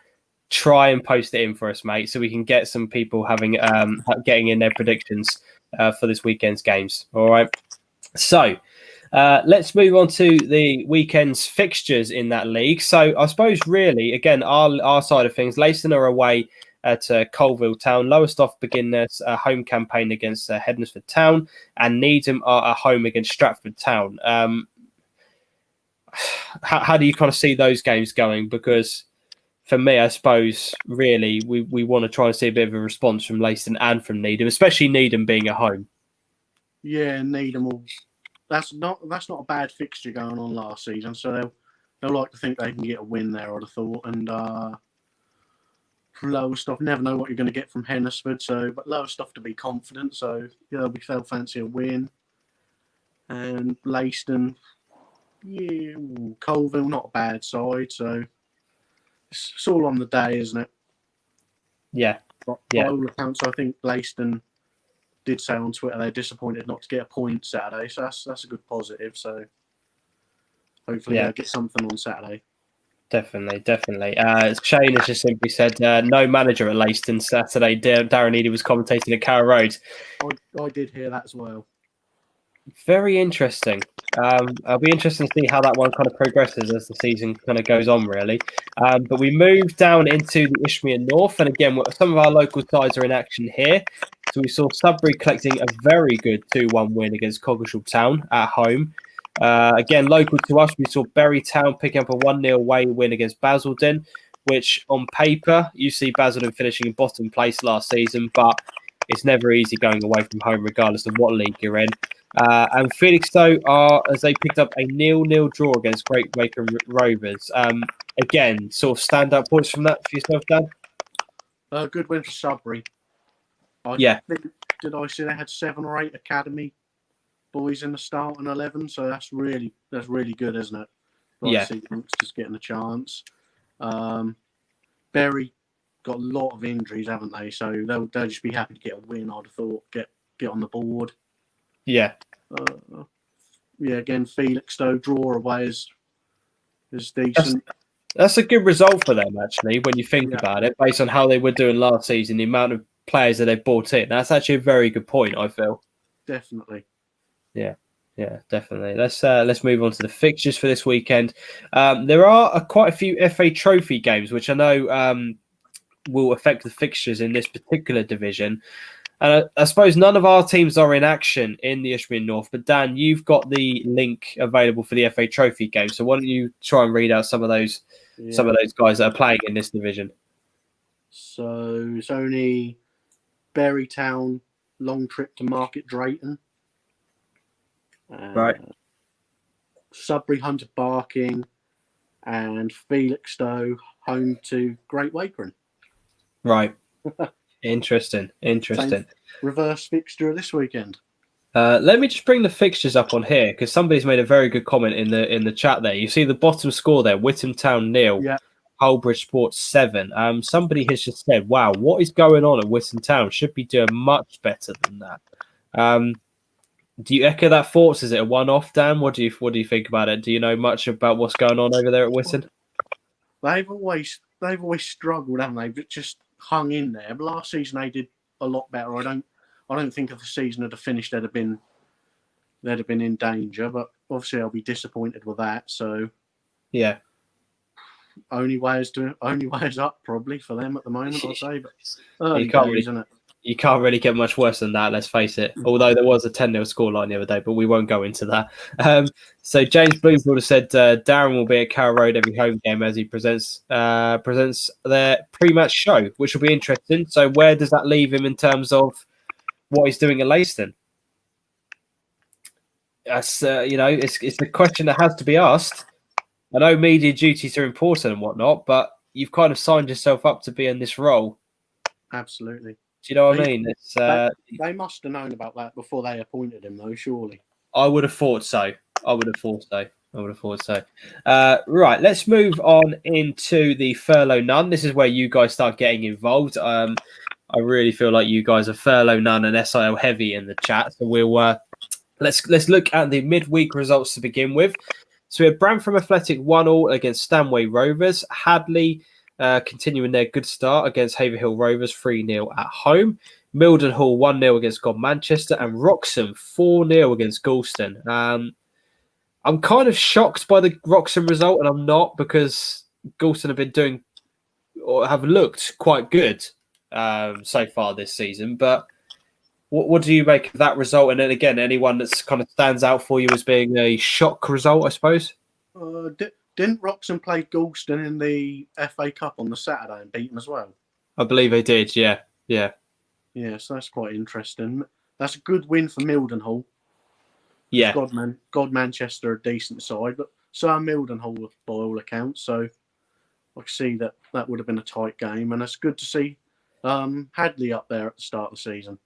try and post it in for us, mate, so we can get some people getting in their predictions for this weekend's games. All right. So, let's move on to the weekend's fixtures in that league. So I suppose really, again, our side of things, Leiston are away at Colville Town. Lowestoft begin their home campaign against Hednesford Town, and Needham are at home against Stratford Town. How do you kind of see those games going? Because for me, I suppose really we want to try and see a bit of a response from Leiston and from Needham, especially Needham being at home. Yeah, Needham will. That's not a bad fixture going on last season, so they'll like to think they can get a win there, I'd have thought. And Lowestoft, never know what you're going to get from Hednesford, but Lowestoft to be confident, so yeah, they'll fancy a win. And Leiston, yeah, Colville, not a bad side, so it's all on the day, isn't it? Yeah. By all accounts, I think Leiston did say on Twitter they're disappointed not to get a point Saturday, so that's a good positive. So hopefully they'll get something on Saturday. Definitely. Shane has just simply said no manager at Leiston Saturday. Darren Eady was commentating at Carrow Road. I did hear that as well. Very interesting. I'll be interested to see how that one kind of progresses as the season kind of goes on, really. But we move down into the Ishmere North, and again, some of our local sides are in action here. So we saw Sudbury collecting a very good 2-1 win against Coggeshall Town at home. Again, local to us, we saw Bury Town picking up a 1-0 away win against Basildon, which on paper, you see Basildon finishing in bottom place last season, but it's never easy going away from home, regardless of what league you're in. And Felixstowe as they picked up a 0-0 draw against Great Waker Rovers. Again, sort of standout points from that for yourself, Dan? Good win for Sudbury. Yeah. Did I see they had 7 or 8 academy boys in the starting 11? So that's really good, isn't it? Yeah. See youngsters getting a chance. Bury got a lot of injuries, haven't they? So they'll just be happy to get a win. I'd have thought get on the board. Yeah. Again, Felixstowe draw away is decent. That's a good result for them, actually, when you think about it, based on how they were doing last season, the amount of players that they brought in. That's actually a very good point, I feel. Definitely. Yeah, definitely. Let's move on to the fixtures for this weekend. There are quite a few FA Trophy games, which I know will affect the fixtures in this particular division. And I suppose none of our teams are in action in the Ishmael North, but Dan, you've got the link available for the FA Trophy game. So why don't you try and read out some of those guys that are playing in this division? So it's only Bury Town, long trip to Market Drayton. Right. Sudbury Hunter Barking and Felixstowe home to Great Wakeren. Right. Interesting. Same reverse fixture this weekend. Let me just bring the fixtures up on here because somebody's made a very good comment in the chat there. You see the bottom score there: Whittam Town 0, Hullbridge Sports 7. Somebody has just said, "Wow, what is going on at Whittam Town? Should be doing much better than that." Do you echo that thoughts? Is it a one-off, Dan? What do you think about it? Do you know much about what's going on over there at Whittam? They've always struggled, haven't they? But just hung in there. But last season they did a lot better. I don't think if the season had finished they'd have been in danger. But obviously I'll be disappointed with that. So yeah, only way is up probably for them at the moment. I'd say, but early days, isn't it? You can't really get much worse than that, let's face it. Although there was a 10-0 scoreline the other day, but we won't go into that. So James Bloomfield has said Darren will be at Carrow Road every home game as he presents their pre-match show, which will be interesting. So where does that leave him in terms of what he's doing at Leiston? That's it's a question that has to be asked. I know media duties are important and whatnot, but you've kind of signed yourself up to be in this role. Absolutely. Do you know what I mean? They must have known about that before they appointed him, though, surely. I would have thought so. Right, let's move on into the Furlough None. This is where you guys start getting involved. I really feel like you guys are Furlough None and SIL heavy in the chat. So we'll let's look at the midweek results to begin with. So we had Bramford Athletic 1-1 against Stanway Rovers. Hadley continuing their good start against Haverhill Rovers 3-0 at home. Mildenhall 1-0 against God Manchester, and Wroxham 4-0 against Galston. I'm kind of shocked by the Wroxham result, and I'm not, because Galston have been doing or have looked quite good so far this season. But what do you make of that result? And then again, anyone that's kind of stands out for you as being a shock result, I suppose? Didn't Wroxham play Galston in the FA Cup on the Saturday and beat them as well? I believe they did, yeah. Yeah, so that's quite interesting. That's a good win for Mildenhall. Yeah. God Manchester are a decent side, but so are Mildenhall by all accounts. So I can see that would have been a tight game, and it's good to see Hadley up there at the start of the season.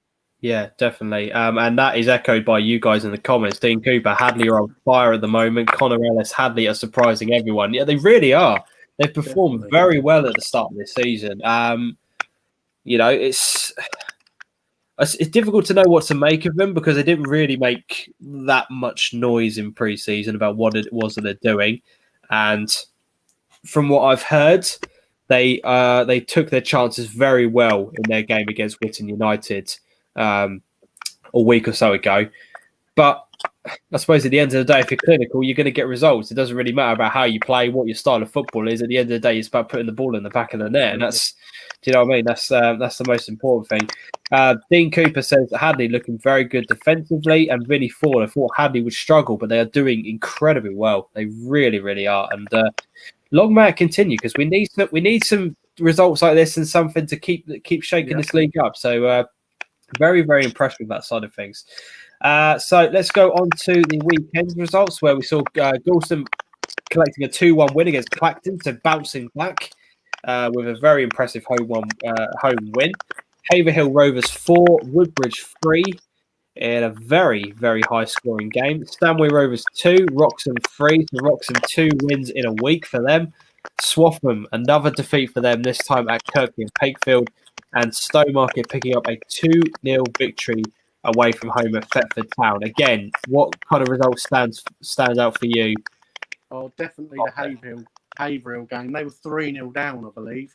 Yeah, definitely. And that is echoed by you guys in the comments. Dean Cooper, Hadley are on fire at the moment. Connor Ellis, Hadley are surprising everyone. Yeah, they really are. They've performed very well at the start of this season. It's difficult to know what to make of them because they didn't really make that much noise in pre-season about what it was that they're doing. And from what I've heard, they took their chances very well in their game against Whitton United a week or so ago. But I suppose at the end of the day, if you're clinical, you're going to get results. It doesn't really matter about how you play, what your style of football is. At the end of the day, it's about putting the ball in the back of the net, and that's, do you know what I mean? That's the most important thing. Dean Cooper says that Hadley looking very good defensively, and Vinnie Ford. I thought Hadley would struggle, but they are doing incredibly well. They really, really are. And long may it continue, because we need some results like this and something to keep shaking this league up. So very, very impressed with that side of things. So let's go on to the weekend results, where we saw Galston collecting a 2-1 win against Clacton, so bouncing back with a very impressive home win. Haverhill Rovers 4, Woodbridge 3 in a very, very high scoring game. Stanway Rovers 2, Wroxham 3. So Wroxham 2 wins in a week for them. Swaffham, another defeat for them, this time at Kirkby and Pakefield. And Stowmarket picking up a 2-0 victory away from home at Thetford Town. Again, what kind of result stands out for you? Oh, definitely the Haverhill game. They were 3-0 down, I believe.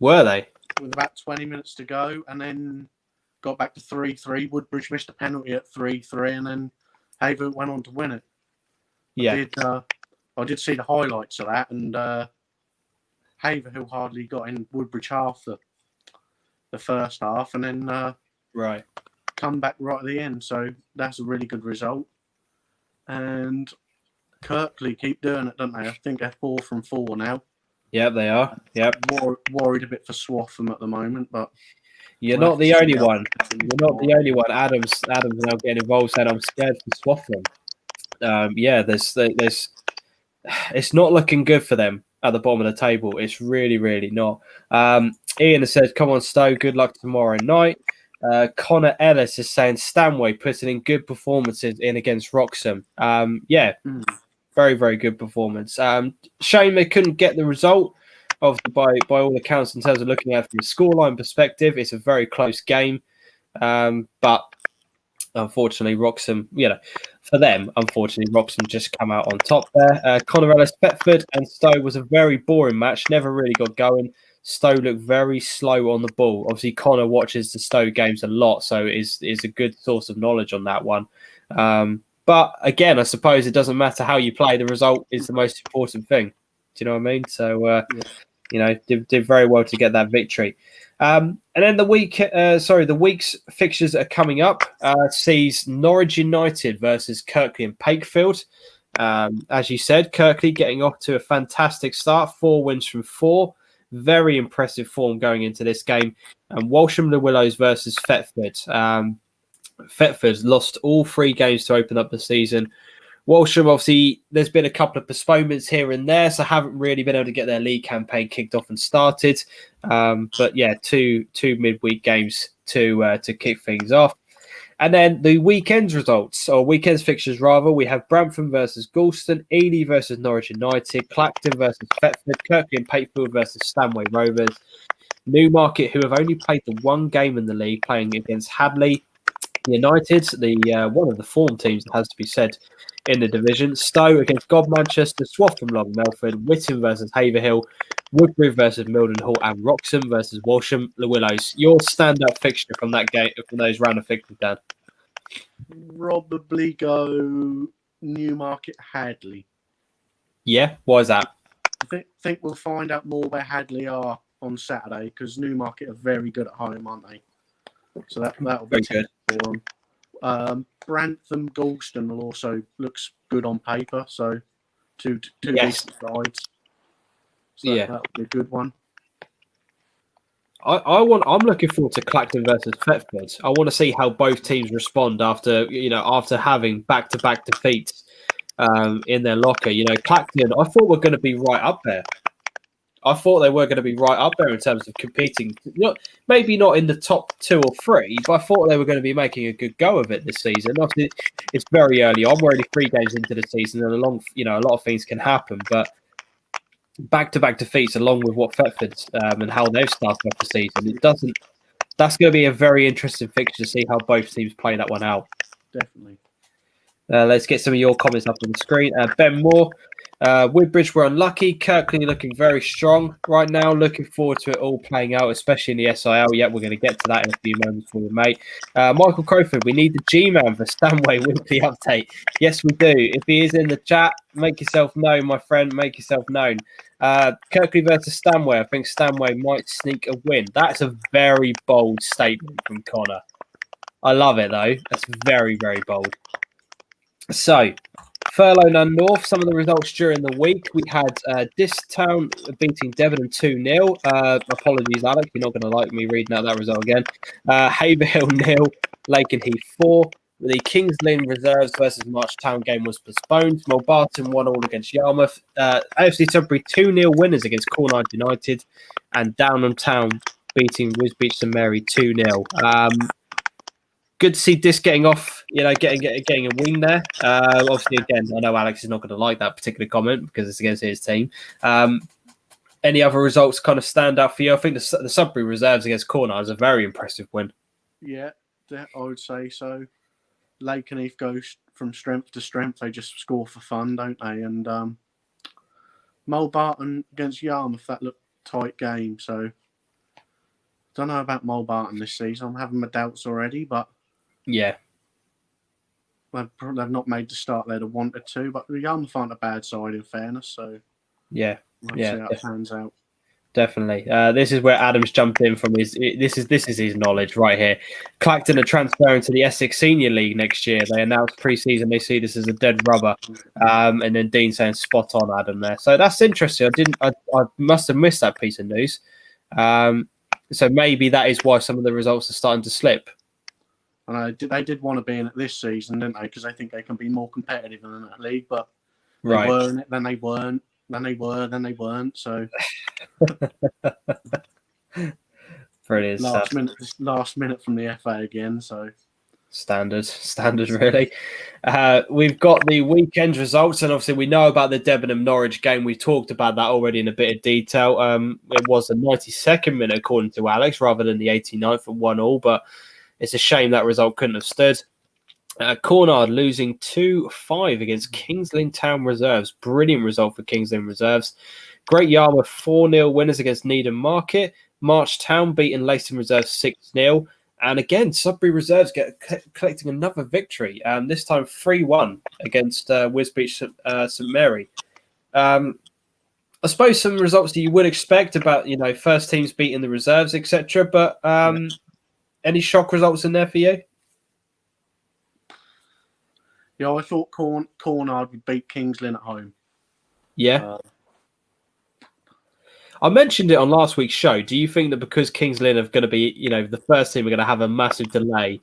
Were they? With about 20 minutes to go, and then got back to 3-3. Woodbridge missed a penalty at 3-3, and then Haverhill went on to win it. Yeah. I did see the highlights of that, and Haverhill hardly got in Woodbridge half the first half, and then right. come back right at the end. So that's a really good result. And Kirkley keep doing it, don't they? I think they're 4 from 4 now. Yeah, they are. Yep. Worried a bit for Swaffham at the moment, but you're not the only one. You're not the only one. Adam's now getting involved, saying I'm scared for Swaffham. Yeah, there's it's not looking good for them at the bottom of the table. It's really, really not. Ian has said, "Come on, Stowe. Good luck tomorrow night." Connor Ellis is saying Stanway putting in good performances in against Wroxham. Very, very good performance. Shame they couldn't get the result by all accounts in terms of looking at it from a scoreline perspective. It's a very close game. But unfortunately, Wroxham, for them, unfortunately, Wroxham just come out on top there. Connor Ellis, Thetford and Stowe was a very boring match. Never really got going. Stowe looked very slow on the ball. Obviously, Connor watches the Stowe games a lot, so is a good source of knowledge on that one. But again, I suppose it doesn't matter how you play. The result is the most important thing. Do you know what I mean? So, did very well to get that victory. And then the week's fixtures are coming up. Sees Norwich United versus Kirkley and Pakefield. As you said, Kirkley getting off to a fantastic start. 4 wins from 4. Very impressive form going into this game. And Walsham the Willows versus Thetford. Thetford lost all 3 games to open up the season. Walsham, obviously, there's been a couple of postponements here and there, so haven't really been able to get their league campaign kicked off and started. But yeah, two midweek games to kick things off. And then the weekend's results, or weekend's fixtures rather, we have Brampton versus Galston, Ely versus Norwich United, Clacton versus Thetford, Kirkley and Pakefield versus Stanway Rovers, Newmarket, who have only played the 1 game in the league, playing against Hadley United, the one of the form teams that has to be said in the division. Stowe against God Manchester, Swaffham Long Melford, Whitton versus Haverhill, Woodbridge versus Mildenhall, and Wroxham versus Walsham the Willows. Your stand-up fixture from that game, from those round of fixtures, Dan? Probably go Newmarket Hadley. Yeah, why is that? I think we'll find out more where Hadley are on Saturday, because Newmarket are very good at home, aren't they? So that'll be good for them. Brantham Galston will also looks good on paper, so two decent sides. So that'll be a good one. I'm looking forward to Clacton versus Thetford. I want to see how both teams respond after having back-to-back defeats in their locker. Clacton, I thought were going to be right up there. I thought they were going to be right up there in terms of competing. Maybe not in the top 2 or 3, but I thought they were going to be making a good go of it this season. Obviously, it's very early on. We're only 3 games into the season, and a lot of things can happen. But back-to-back defeats, along with what Thetford and how they've started off the season, that's going to be a very interesting fixture to see how both teams play that one out. Definitely. Let's get some of your comments up on the screen. Ben Moore. Woodbridge were unlucky. Kirkley looking very strong right now. Looking forward to it all playing out, especially in the SIL. Yeah, we're going to get to that in a few moments for you, mate. Michael Crowford, we need the G-Man for Stanway weekly update. Yes, we do. If he is in the chat, make yourself known, my friend. Make yourself known. Kirkley versus Stanway. I think Stanway might sneak a win. That's a very bold statement from Connor. I love it, though. That's very, very bold. So, Furlough North, some of the results during the week. We had Distown beating Debenham 2-0. Apologies, Alex. You're not going to like me reading out that result again. Haverhill 0, Lakenheath 4. The Kings Lynn Reserves versus Marchtown game was postponed. Mulbarton 1-1 against Yarmouth. AFC Sudbury 2-0 winners against Cornard United. And Downham Town beating Wisbech St Mary 2-0. Good to see Dis getting off, getting a win there. Obviously, again, I know Alex is not going to like that particular comment because it's against his team. Any other results kind of stand out for you? I think the Sudbury Reserves against Cornard is a very impressive win. Yeah, I would say so. Lakenheath goes from strength to strength. They just score for fun, don't they? And Mulbarton against Yarmouth, that looked tight game. So, don't know about Mulbarton this season. I'm having my doubts already, but yeah, they've not made the start they'd have wanted to. But the Yarmouth aren't a bad side, in fairness. So, yeah, see how it pans out. Definitely. This is where Adams jumped in from his. This is his knowledge right here. Clacton are transferring to the Essex Senior League next year. They announced pre-season they see this as a dead rubber. And then Dean saying spot on, Adam there. So that's interesting. I must have missed that piece of news. So maybe that is why some of the results are starting to slip. And they did want to be in it this season, didn't they? Because they think they can be more competitive in that league. But they were in it, then they weren't. Then they were, then they weren't. So brilliant last minute from the FA again. So standard really. We've got the weekend results, and obviously we know about the Debenham Norwich game. We talked about that already in a bit of detail. It was the 92nd minute according to Alex, rather than the 89th at 1-1. But it's a shame that result couldn't have stood. Cornard losing 2-5 against Kings Lynn Town Reserves. Brilliant result for Kings Lynn Reserves. Great Yarmouth 4-0 winners against Needham Market. Marchtown beating Leyton Reserves 6-0. And again, Sudbury Reserves collecting another victory. This time 3-1 against Wisbech St Mary. I suppose some results that you would expect about, first teams beating the reserves, etc. But any shock results in there for you? Yeah, I thought Cornard would beat Kings Lynn at home. Yeah. I mentioned it on last week's show. Do you think that because Kings Lynn are going to be, the first team are going to have a massive delay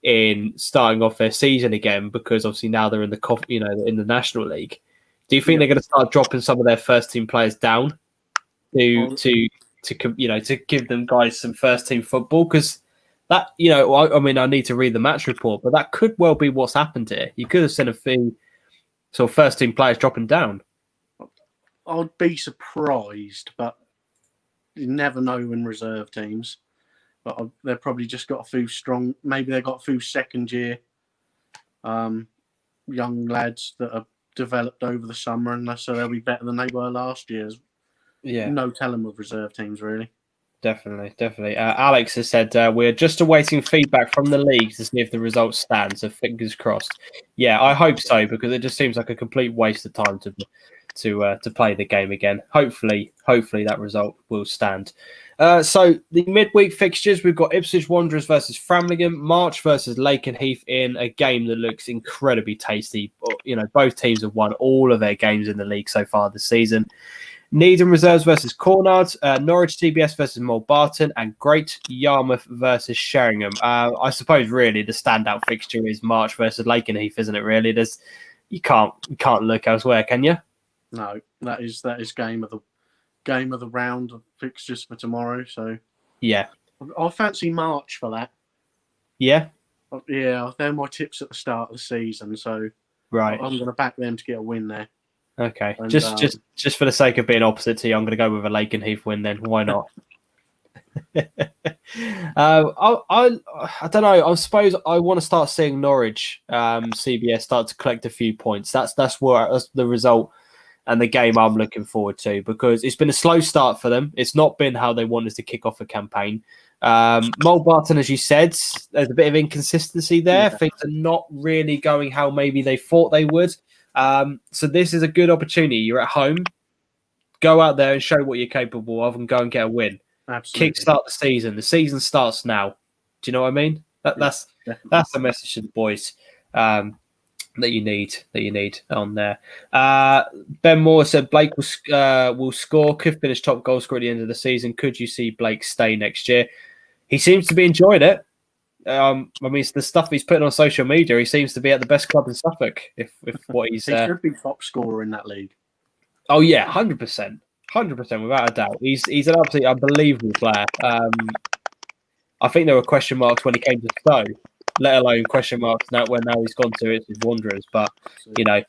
in starting off their season again because obviously now they're in the in the National League? Do you think they're going to start dropping some of their first team players down to give them guys some first team football? Because that, I need to read the match report, but that could well be what's happened here. You could have seen a few sort of first team players dropping down. I'd be surprised, but you never know in reserve teams. But they've probably just got a few strong. Maybe they've got a few second year young lads that have developed over the summer, and so they'll be better than they were last year. Yeah, no telling with reserve teams really. Definitely. Alex has said we're just awaiting feedback from the league to see if the results stand. So fingers crossed. Yeah, I hope so because it just seems like a complete waste of time to play the game again. Hopefully that result will stand. So the midweek fixtures, we've got Ipswich Wanderers versus Framlingham, March versus Lakenheath in a game that looks incredibly tasty. Both teams have won all of their games in the league so far this season. Needham Reserves versus Cornard, Norwich TBS versus Mulbarton, and Great Yarmouth versus Sheringham. I suppose really the standout fixture is March versus Lakenheath, isn't it? Really, you can't look elsewhere, can you? No, that is game of the round of fixtures for tomorrow. So yeah, I fancy March for that. Yeah, they're my tips at the start of the season. So right, I'm going to back them to get a win there. Okay, and, just for the sake of being opposite to you, I'm going to go with a Lakenheath win. Then why not? I don't know. I suppose I want to start seeing Norwich CBS start to collect a few points. That's the result and the game I'm looking forward to, because it's been a slow start for them. It's not been how they wanted to kick off a campaign. Mulbarton, as you said, there's a bit of inconsistency there. Yeah. Things are not really going how maybe they thought they would. So this is a good opportunity. You're at home. Go out there and show what you're capable of and go and get a win. Absolutely. Kickstart the season. The season starts now. Do you know what I mean? That's the message to the boys that you need on there. Ben Moore said Blake will score, could finish top goal scorer at the end of the season. Could you see Blake stay next year? He seems to be enjoying it. I mean, it's the stuff he's putting on social media. He seems to be at the best club in Suffolk. If what he's he should be top scorer in that league. Oh yeah, 100%, without a doubt. He's an absolutely unbelievable player. I think there were question marks when he came to Stowe, let alone question marks now he's gone to Ipswich Wanderers. But look,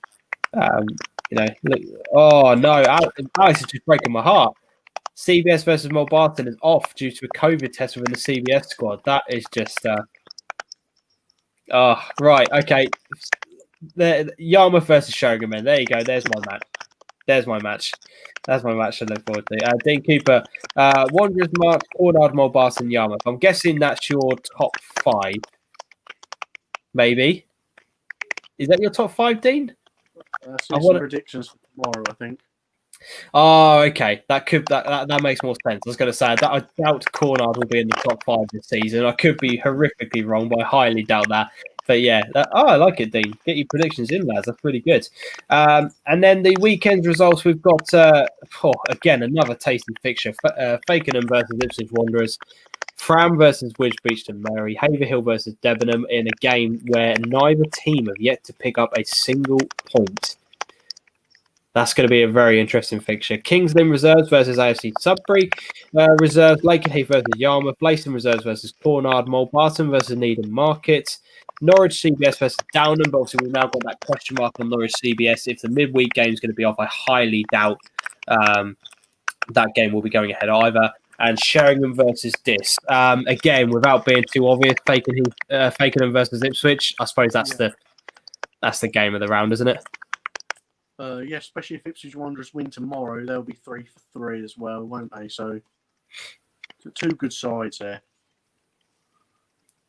oh no, Alex is just breaking my heart. CBS versus Mulbarton is off due to a COVID test within the CBS squad. That is just right, okay. The Yarmouth versus Sheringham, man. There you go. There's my match. That's my match to look forward to. Dean Cooper, Wanderers, Mark, Cornard, Mulbarton, Yarmouth. I'm guessing that's your top 5. Maybe. Is that your top 5, Dean? Some predictions for tomorrow, I think. Oh, okay. That makes more sense. I was going to say that I doubt Cornard will be in the top 5 this season. I could be horrifically wrong, but I highly doubt that. But yeah, I like it, Dean. Get your predictions in, lads. That's pretty good. And then the weekend results, we've got, again, another tasty fixture. Fakenham versus Ipswich Wanderers. Fram versus Wisbech and Mary. Haverhill versus Debenham in a game where neither team have yet to pick up a single point. That's going to be a very interesting fixture. Kings Lynn Reserves versus AFC Sudbury. Reserves, Lakenheath versus Yarmouth. Blaisdon Reserves versus Cornard. Mulbarton versus Needham Market. Norwich CBS versus Downham. But obviously, we've now got that question mark on Norwich CBS. If the midweek game is going to be off, I highly doubt that game will be going ahead either. And Sheringham versus Dis. Again, without being too obvious, Fakenham versus Ipswich. I suppose that's the game of the round, isn't it? Yeah, especially if Ipswich Wanderers win tomorrow, they'll be 3 for 3 as well, won't they? So, 2 good sides there.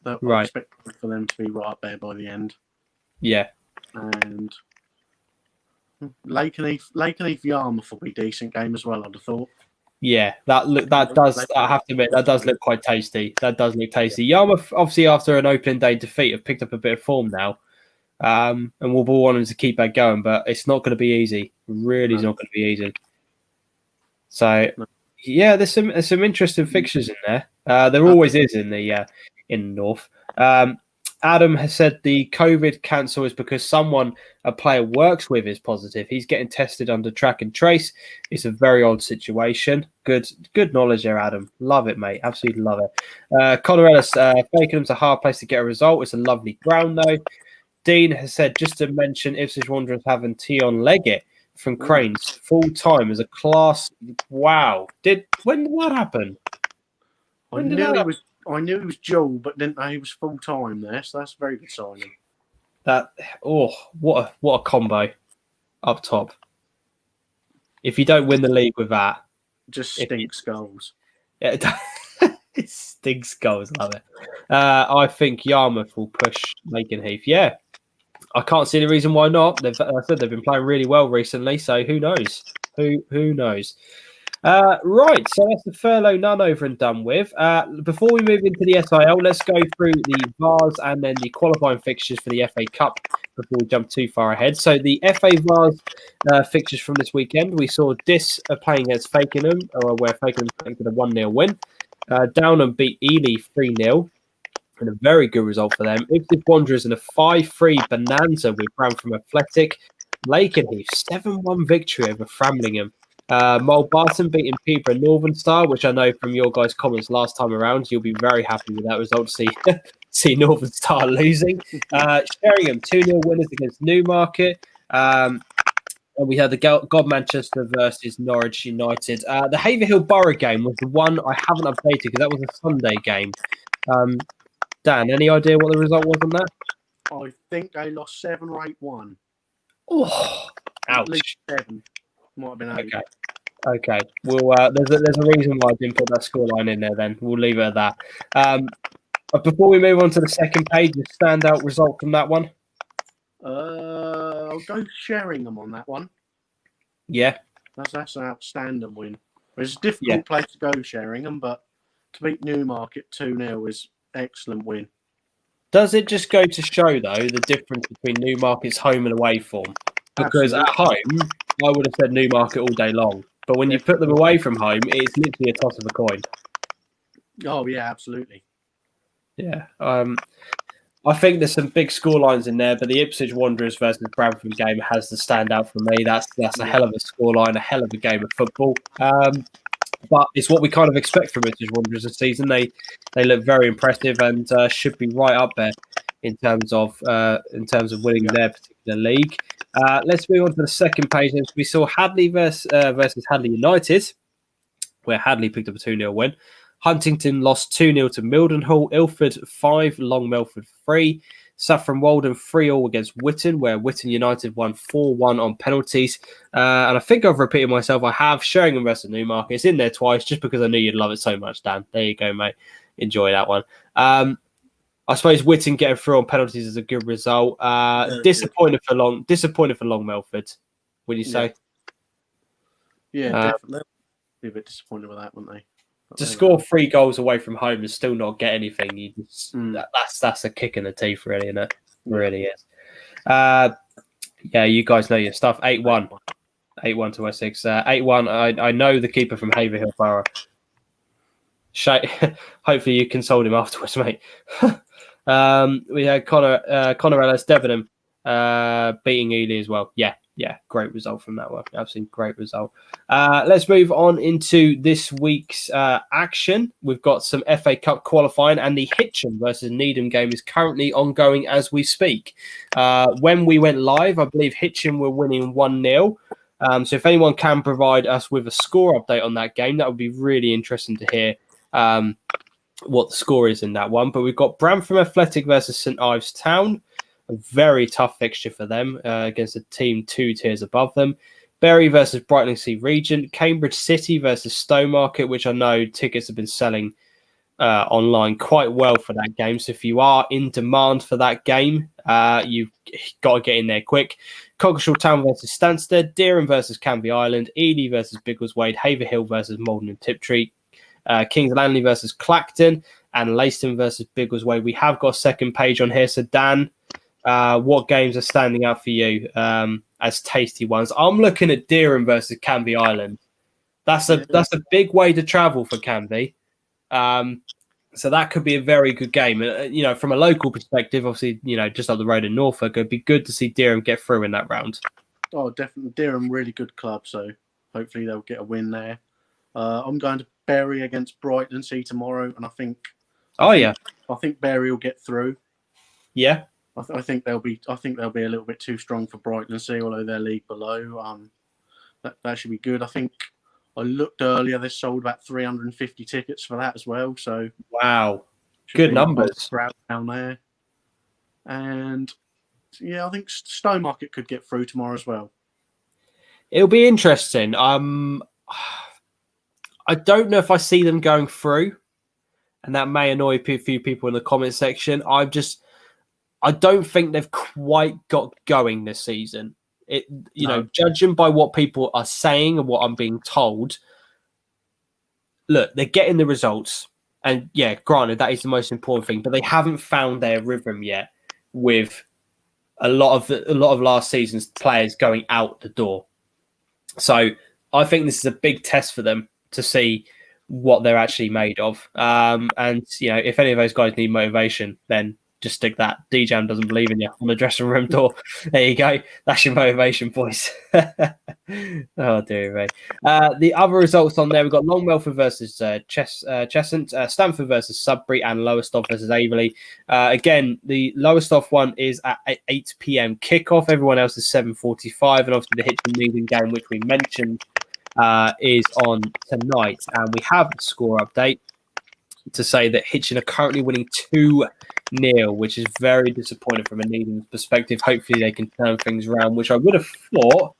I expect for them to be right up there by the end. Yeah. And Lakenheath Yarmouth will be a decent game as well, I'd have thought. Yeah, I have to admit, that does look quite tasty. That does look tasty. Yarmouth, obviously, after an opening day defeat, have picked up a bit of form now. And we'll be wanting to keep that going, but it's not going to be easy. Really, it's not going to be easy. So, yeah, there's some interesting fixtures in there. There always is in the North. Adam has said the COVID cancel is because someone a player works with is positive. He's getting tested under track and trace. It's a very odd situation. Good knowledge there, Adam. Love it, mate. Absolutely love it. Connor Ellis, Fakenham's a hard place to get a result. It's a lovely ground, though. Dean has said, just to mention, Ipswich Wanderers having Tion Leggett from Cranes full time as a class. Wow! When did that happen? I knew he was dual, but didn't know he was full time there. So that's a very good signing. What a combo up top. If you don't win the league with that, just stinks goals. Yeah, it stinks goals. Love it. I think Yarmouth will push Lakenheath. Yeah. I can't see the reason why not. They've been playing really well recently, so who knows? Who knows? Right, so that's the Furlough None over and done with. Before we move into the SIL, let's go through the Vars and then the qualifying fixtures for the FA Cup before we jump too far ahead. So the FA Vars fixtures from this weekend, we saw Dis playing against Fakenham, where Fakenham got a 1-0 win. Downham beat Ely 3-0. And a very good result for them. Ipswich Wanderers in a 5-3 bonanza with Brown from Athletic. Lakenheath 7-1 victory over Framlingham. Mulbarton beating Peterborough Northern Star, which I know from your guys' comments last time around, you'll be very happy with that result to see Northern Star losing. Sheringham 2-0 winners against Newmarket. And we had the God Manchester versus Norwich United. The Haverhill Borough game was the one I haven't updated because that was a Sunday game. Dan, any idea what the result was on that? I think they lost 7 or 8-1. Oh, ouch. 7. Might have been 8. Okay. Well, there's a reason why I didn't put that scoreline in there. Then we'll leave it at that. But before we move on to the second page, the standout result from that one. I'll go Sheringham on that one. Yeah, that's an outstanding win. It's a difficult place to go, Sheringham, but to beat Newmarket 2-0 is excellent win. Does it just go to show, though, the difference between Newmarket's home and away form? Because at home, I would have said Newmarket all day long. But when you put them away from home, it's literally a toss of a coin. Oh, yeah, absolutely. Yeah. I think there's some big score lines in there, but the Ipswich Wanderers versus Bradford game has to stand out for me. That's a hell of a scoreline, a hell of a game of football. But it's what we kind of expect from Ipswich Wanderers this season. They look very impressive and should be right up there in terms of winning their particular league. Let's move on to the second page. We saw Hadley versus Hadley United, where Hadley picked up a 2-0 win. Huntington lost 2-0 to Mildenhall. Ilford 5, Long Melford 3. Saffron Walden 3-3 against Whitton, where Whitton United won 4-1 on penalties. And I think I've repeated myself. I have Sheringham versus Newmarket. It's in there twice just because I knew you'd love it so much, Dan. There you go, mate. Enjoy that one. I suppose Whitton getting through on penalties is a good result. Disappointed for Long Melford, would you say? Yeah, definitely. Be a bit disappointed with that, wouldn't they? To score 3 goals away from home and still not get anything, that's a kick in the teeth, really, isn't it? It really is. You guys know your stuff. 8-1 to Essex. 8-1. I know the keeper from Haverhill Borough. Hopefully you consoled him afterwards, mate. We had Connor Ellis Debenham beating Ely as well. Yeah, great result from that one. Absolutely great result. Let's move on into this week's action. We've got some FA Cup qualifying, and the Hitchin versus Needham game is currently ongoing as we speak. When we went live, I believe Hitchin were winning 1-0. So if anyone can provide us with a score update on that game, that would be really interesting to hear what the score is in that one. But we've got Brantham Athletic versus St Ives Town. A very tough fixture for them against a team 2 tiers above them. Bury versus Brightlingsea Regent. Cambridge City versus Stowmarket, which I know tickets have been selling online quite well for that game. So if you are in demand for that game, you've got to get in there quick. Coggeshall Town versus Stansted. Deerham versus Canvey Island. Ely versus Biggleswade. Haverhill versus Malden and Tiptree. Kings Langley versus Clacton. And Leiston versus Biggleswade. We have got a second page on here. So Dan, what games are standing out for you as tasty ones? I'm looking at Deerham versus Canvey Island. That's a big way to travel for Canvey. So that could be a very good game. From a local perspective, obviously, just up the road in Norfolk, it'd be good to see Deerham get through in that round. Oh, definitely. Deerham, really good club, so hopefully they'll get a win there. I'm going to Bury against Brightlingsea tomorrow, and I think Bury will get through. Yeah. I think they'll be a little bit too strong for Brightlingsea, although they're league below. That should be good. I think I looked earlier; they sold about 350 tickets for that as well. So wow, good numbers crowd down there. And I think Stowmarket could get through tomorrow as well. It'll be interesting. I don't know if I see them going through, and that may annoy a few people in the comment section. I don't think they've quite got going this season. Judging by what people are saying and what I'm being told, look, they're getting the results. And yeah, granted, that is the most important thing, but they haven't found their rhythm yet with a lot of last season's players going out the door. So I think this is a big test for them to see what they're actually made of. If any of those guys need motivation, then just stick that DeeJam doesn't believe in you on the dressing room door. There you go. That's your motivation, boys. Oh, dear me. The other results on there, we've got Long Melford versus Cheshunt, Stamford versus Sudbury, and Lowestoft versus Averley. Again, the Lowestoft one is at 8 p.m. kickoff. Everyone else is 7:45. And obviously the Hitchin Needham game, which we mentioned, is on tonight. And we have a score update to say that Hitchin are currently winning 2-0, which is very disappointing from a Needham perspective. Hopefully they can turn things around, which I would have thought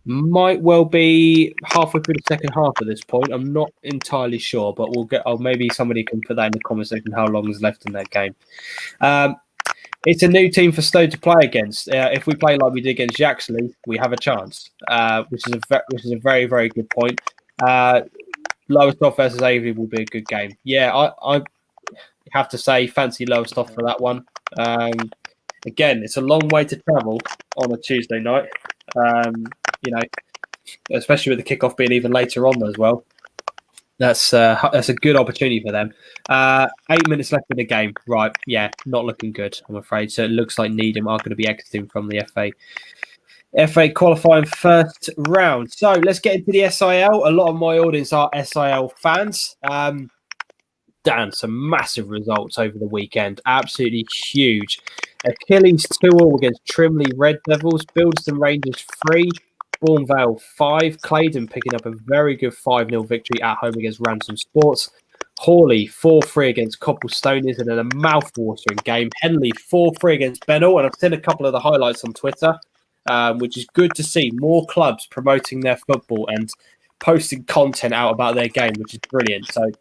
Might well be halfway through the second half at this point. I'm not entirely sure, but we'll get. Oh, maybe somebody can put that in the comment section. How long is left in that game? It's a new team for Stowe to play against. If we play like we did against Yaxley, we have a chance, which is a very, very good point. Lowestoft versus Avery will be a good game. Yeah, I have to say, fancy Lowestoft for that one. Again, it's a long way to travel on a Tuesday night. Especially with the kickoff being even later on as well. That's a good opportunity for them. 8 minutes left in the game. Right, yeah, not looking good, I'm afraid. So it looks like Needham are going to be exiting from the FA qualifying first round. So let's get into the SIL. A lot of my audience are SIL fans. Dan, some massive results over the weekend. Absolutely huge. Achilles 2-2 against Trimley Red Devils. Bilston Rangers 3. Bournevale 5. Claydon picking up a very good 5-0 victory at home against Ransom Sports. Hawley 4-3 against Copplestonians and then a mouth-watering game. Henley 4-3 against Bennell. And I've seen a couple of the highlights on Twitter, which is good to see. More clubs promoting their football and posting content out about their game, which is brilliant. So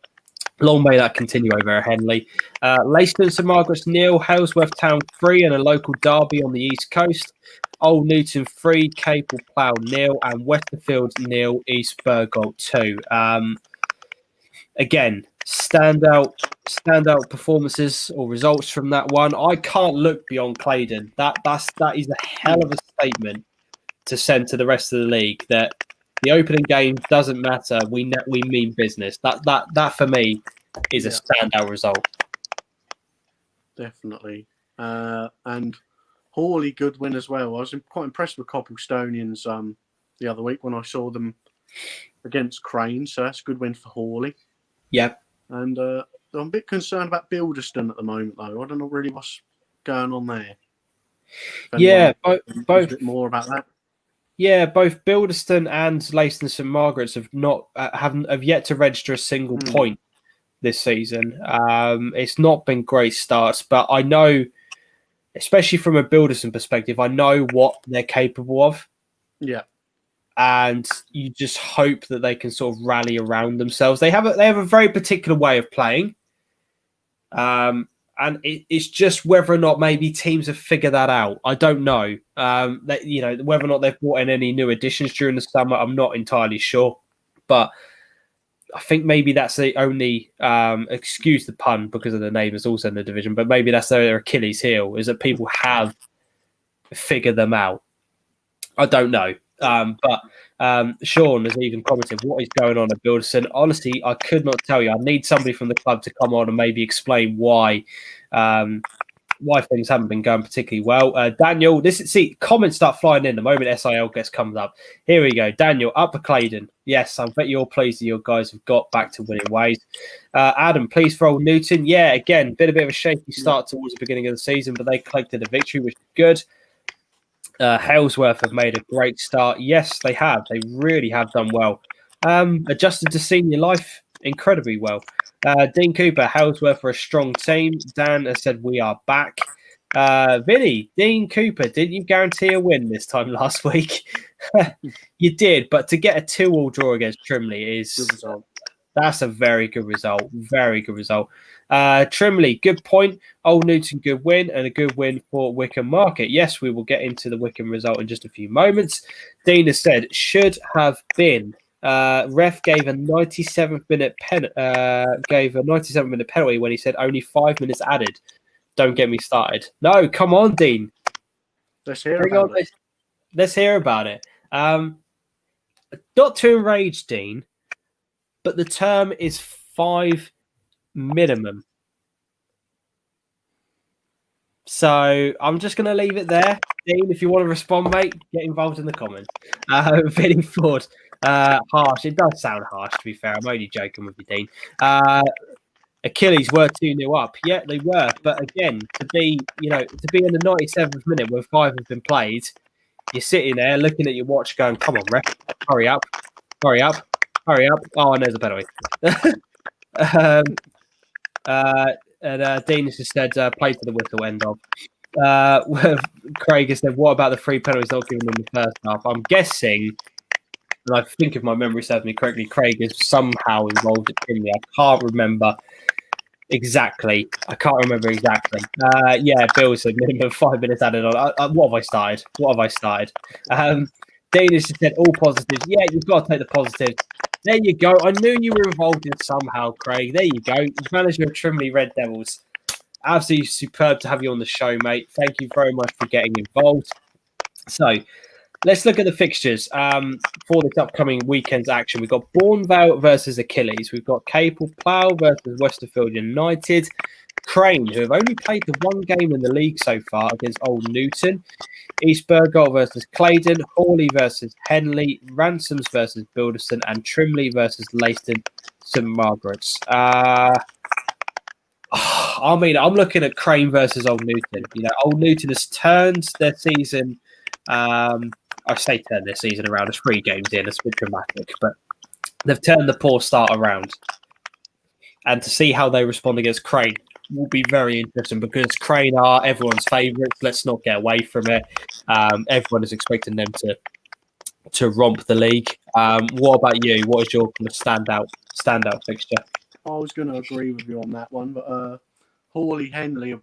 long may that continue over at Henley. Leicester and St Margaret's 0, Halesworth Town 3 and a local derby on the East Coast. Old Newton 3, Capel Plough 0 and Westerfield 0, East Burgolt 2. Again, standout performances or results from that one. I can't look beyond Claydon. That is a hell of a statement to send to the rest of the league that the opening game doesn't matter. We mean business. That for me is a standout result. Definitely. And Hawley, good win as well. I was quite impressed with Copplestonians the other week when I saw them against Crane. So that's a good win for Hawley. Yeah. And I'm a bit concerned about Bilderston at the moment, though. I don't know really what's going on there. Yeah, both a bit more about that. Yeah, both Bilderston and Leiston St Margaret's have yet to register a single point this season. It's not been great starts, but I know, especially from a Bilderston perspective, I know what they're capable of. Yeah. And you just hope that they can sort of rally around themselves. They have a very particular way of playing. And it's just whether or not maybe teams have figured that out. I don't know. Whether or not they've brought in any new additions during the summer, I'm not entirely sure. But I think maybe that's the only, excuse the pun because of the name is also in the division, but maybe that's their Achilles heel, is that people have figured them out. I don't know. But Sean has even commented, what is going on at Bilderson? Honestly, I could not tell you. I need somebody from the club to come on and maybe explain why things haven't been going particularly well. Daniel, comments start flying in the moment SIL comes up. Here we go. Daniel, up for Claydon. Yes, I bet you're pleased that your guys have got back to winning ways. Adam, please for Old Newton. Yeah, again, been a bit of a shaky start towards the beginning of the season, but they collected a victory, which is good. Halesworth have made a great start. Yes, they have. They really have done well. Adjusted to senior life incredibly well. Dean Cooper, Halesworth are a strong team. Dan has said we are back. Vinny, Dean Cooper, didn't you guarantee a win this time last week? You did, but to get a 2-2 draw against Trimley that's a very good result. Very good result. Trimley, good point. Old Newton, good win, and a good win for Wickham Market. Yes, we will get into the Wickham result in just a few moments. Dean has said, should have been. Ref gave a 97th minute penalty when he said only 5 minutes added. Don't get me started. No, come on, Dean. Let's hear about it. Let's hear about it. Not to enrage Dean, but the term is 5 minimum. So I'm just going to leave it there. Dean, if you want to respond, mate, get involved in the comments. Vinny Ford, harsh. It does sound harsh, to be fair. I'm only joking with you, Dean. Achilles were 2-0 up. Yeah, they were. But again, to be in the 97th minute where 5 have been played, you're sitting there looking at your watch going, come on, ref, hurry up. Oh, and there's a penalty. And Dean has just said, play to the whistle, end of. Craig has said, what about the 3 penalties not given in the first half? I'm guessing And I think if my memory serves me correctly, Craig is somehow involved at Trimley. I can't remember exactly. Yeah, Bill said minimum 5 minutes added on. What have I started? Danish said all positives. Yeah, you've got to take the positives. There you go. I knew you were involved in somehow, Craig. There you go. Manager of Trimley Red Devils. Absolutely superb to have you on the show, mate. Thank you very much for getting involved. So let's look at the fixtures for this upcoming weekend's action. We've got Bournemouth versus Achilles. We've got Capel Plough versus Westerfield United. Crane, who have only played the one game in the league so far against Old Newton. East Burgoll versus Claydon. Hawley versus Henley. Ransoms versus Bilderston. And Trimley versus Leiston St Margaret's. I mean, I'm looking at Crane versus Old Newton. You know, Old Newton has turned their season. I say turn their season around. It's 3 games in. It's a bit dramatic, but they've turned the poor start around. And to see how they respond against Crane will be very interesting because Crane are everyone's favourites. Let's not get away from it. Everyone is expecting them to romp the league. What about you? What is your kind of standout fixture? I was going to agree with you on that one, but Hawley Henley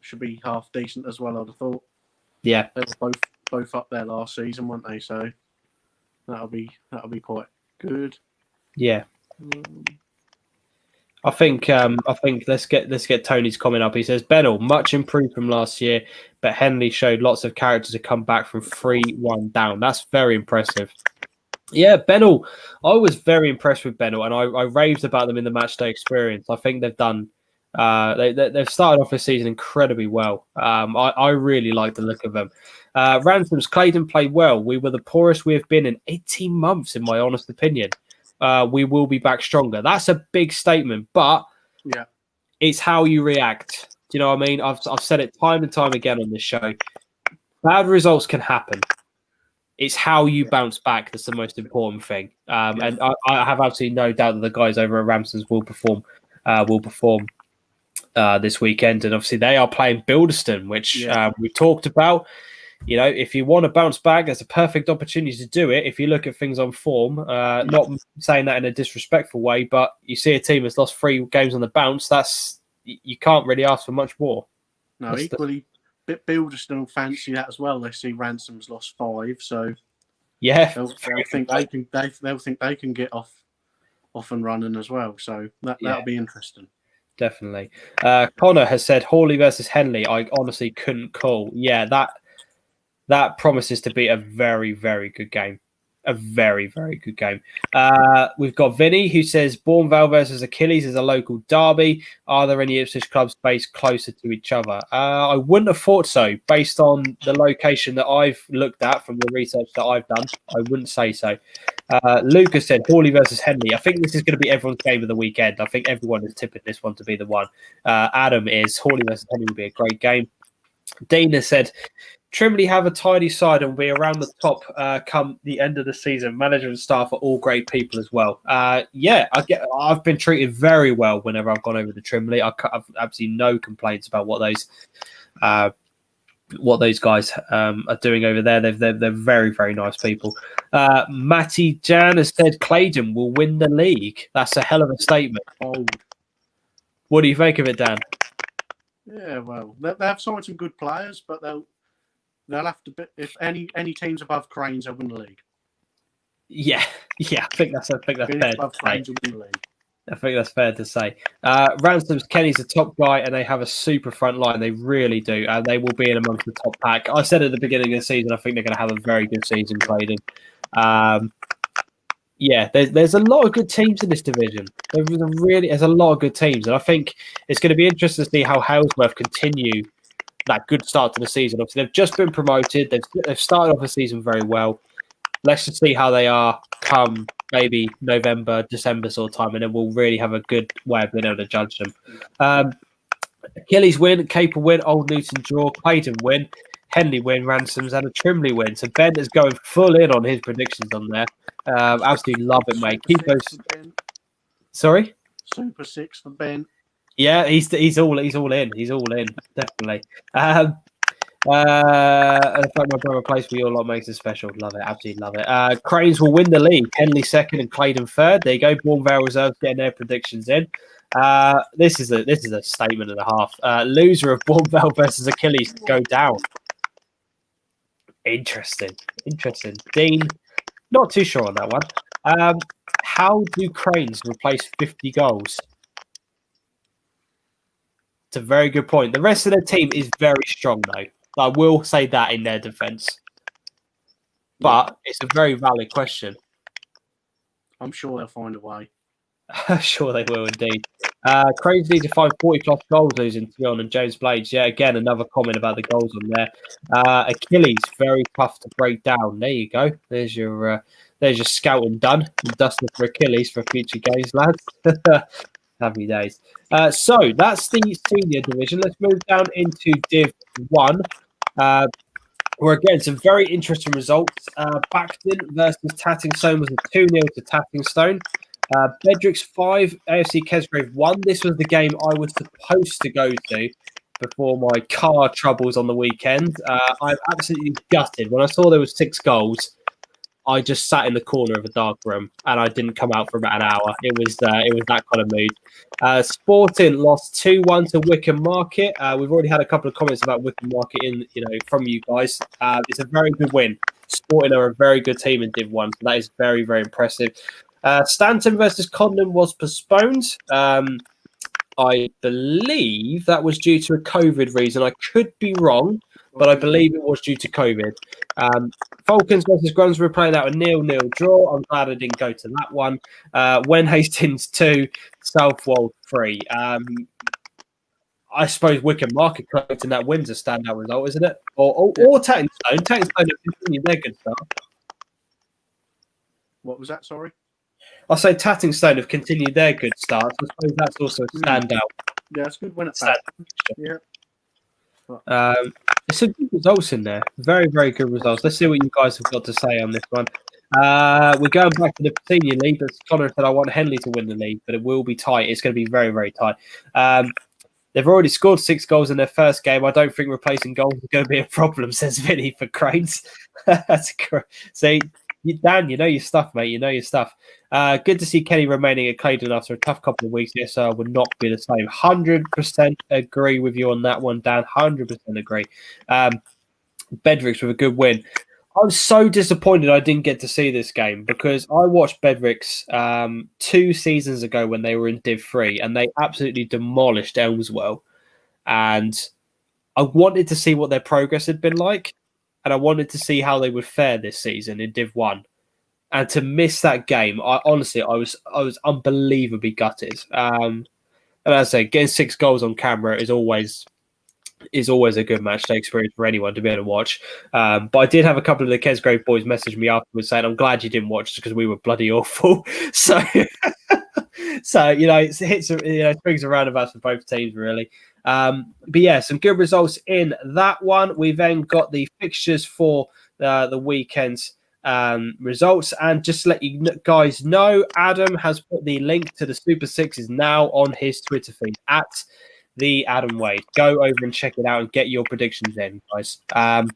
should be half decent as well. I'd have thought. Yeah, they were both up there last season, weren't they? So that'll be quite good. Yeah. I think let's get Tony's comment up. He says Bennell much improved from last year, but Henley showed lots of character to come back from 3-1 down. That's very impressive. Yeah, Bennell. I was very impressed with Bennell, and I raved about them in the matchday experience. I think they've done. They've started off this season incredibly well. I really like the look of them. Ransoms Claydon played well. We were the poorest we have been in 18 months, in my honest opinion. We will be back stronger. That's a big statement, but yeah, it's how you react. Do you know what I mean? I've said it time and time again on this show. Bad results can happen. It's how you bounce back that's the most important thing. And I have absolutely no doubt that the guys over at Ramsons will perform this weekend. And obviously they are playing Bilderston, which we've talked about. You know, if you want to bounce back, there's a perfect opportunity to do it. If you look at things on form, not saying that in a disrespectful way, but you see a team that's lost 3 games on the bounce, you can't really ask for much more. No, that's equally, Bilderston will fancy that as well. They see Ransom's lost 5, so yeah, they'll think they can get off and running as well. So that'll be interesting. Definitely. Connor has said Hawley versus Henley. I honestly couldn't call. Yeah, that promises to be a very, very good game. A very, very good game. We've got Vinny who says Bournemouth versus Achilles is a local derby. Are there any Ipswich clubs based closer to each other? I wouldn't have thought so. Based on the location that I've looked at from the research that I've done, I wouldn't say so. Lucas said Hawley versus Henley. I think this is going to be everyone's game of the weekend. I think everyone is tipping this one to be the one. Adam is Hawley versus Henley will be a great game. Dana said Trimley have a tidy side and will be around the top come the end of the season. Manager and staff are all great people as well. I've been treated very well whenever I've gone over to Trimley. I've absolutely no complaints about what those guys are doing over there. They're very, very nice people. Matty Jan has said Claydon will win the league. That's a hell of a statement. What do you think of it, Dan? Yeah, well, they have some good players, but they'll have to. If any teams above Cranes, they'll win the league. Yeah. I think that's fair to say. I think that's fair to say. Ransoms Kenny's a top guy, and they have a super front line. They really do, and they will be in amongst the top pack. I said at the beginning of the season, I think they're going to have a very good season, Claydon. There's a lot of good teams in this division. There's a lot of good teams, and I think it's going to be interesting to see how Halesworth continue that good start to the season. Obviously, they've just been promoted. They've started off the season very well. Let's just see how they are come maybe November, December sort of time, and then we'll really have a good way of being able to judge them. Achilles win, Capel win, Old Newton draw, Claydon win, Henley win, Ransoms, and a Trimley win. So Ben is going full in on his predictions on there. Absolutely love it, mate. Keep those. Sorry? Super 6 for Ben. Yeah, he's all in. He's all in, definitely. The fact my brother plays for your lot makes it special. Love it, absolutely love it. Cranes will win the league. Henley second and Claydon third. There you go. Bournevale reserves getting their predictions in. This is a statement and a half. Loser of Bournevale versus Achilles go down. Interesting. Dean, not too sure on that one. How do Cranes replace 50 goals? It's a very good point. The rest of their team is very strong, though. I will say that in their defence. But it's a very valid question. I'm sure they'll find a way. Sure they will indeed. Cranes need to find 40-plus goals losing Tion and James Blades. Yeah, again, another comment about the goals on there. Achilles, very tough to break down. There you go. There's your scouting done. Dusting for Achilles for future games, lads. Happy days. So that's the senior division. Let's move down into Div 1. We're getting some very interesting results. Baxton versus Tattingstone was a 2-0 to Tattingstone. Bedricks 5, AFC Kesgrave 1. This was the game I was supposed to go to before my car troubles on the weekend. I'm absolutely gutted. When I saw there was 6 goals, I just sat in the corner of a dark room and I didn't come out for about an hour. It was that kind of mood. Sporting lost 2-1 to Wickham Market. We've already had a couple of comments about Wickham Market from you guys. It's a very good win. Sporting are a very good team in Div 1, so that is very, very impressive. Stanton versus Codnam was postponed. I believe that was due to a COVID reason. I could be wrong, but I believe it was due to COVID. Falcons versus Grunsbury playing out a 0-0 draw. I'm glad I didn't go to that one. Wen Hastings 2, Southwold 3. I suppose Wickham Market collecting that win's a standout result, isn't it? Or Tattingstone. Tattingstone have continued their good start. What was that? Sorry. I'll say Tattingstone have continued their good start. I suppose that's also a standout. Yeah, it's a good win at that. Yeah. There's some good results in there. Very, very good results. Let's see what you guys have got to say on this one. We're going back to the senior league. But Connor said I want Henley to win the league, but it will be tight. It's going to be very, very tight. They've already scored 6 goals in their first game. I don't think replacing goals is going to be a problem, says Vinny for Cranes. That's great. See, Dan, you know your stuff, mate. You know your stuff. Good to see Kenny remaining at Claydon after a tough couple of weeks. Yes, I would not be the same. 100% agree with you on that one, Dan. 100% agree. Bedricks with a good win. I'm so disappointed I didn't get to see this game because I watched Bedricks 2 seasons ago when they were in Div 3 and they absolutely demolished Elmswell. And I wanted to see what their progress had been like. And I wanted to see how they would fare this season in Div 1. And to miss that game, I was unbelievably gutted. And as I say, getting 6 goals on camera is always a good match day experience for anyone to be able to watch. But I did have a couple of the Kesgrave boys message me afterwards saying, I'm glad you didn't watch because we were bloody awful. So, it hits, swings and roundabouts for both teams, really. But yeah, some good results in that one. We then got the fixtures for the weekend's results. And just to let you guys know, Adam has put the link to the Super Sixes now on his Twitter feed at the Adam Wade. Go over and check it out and get your predictions in, guys. In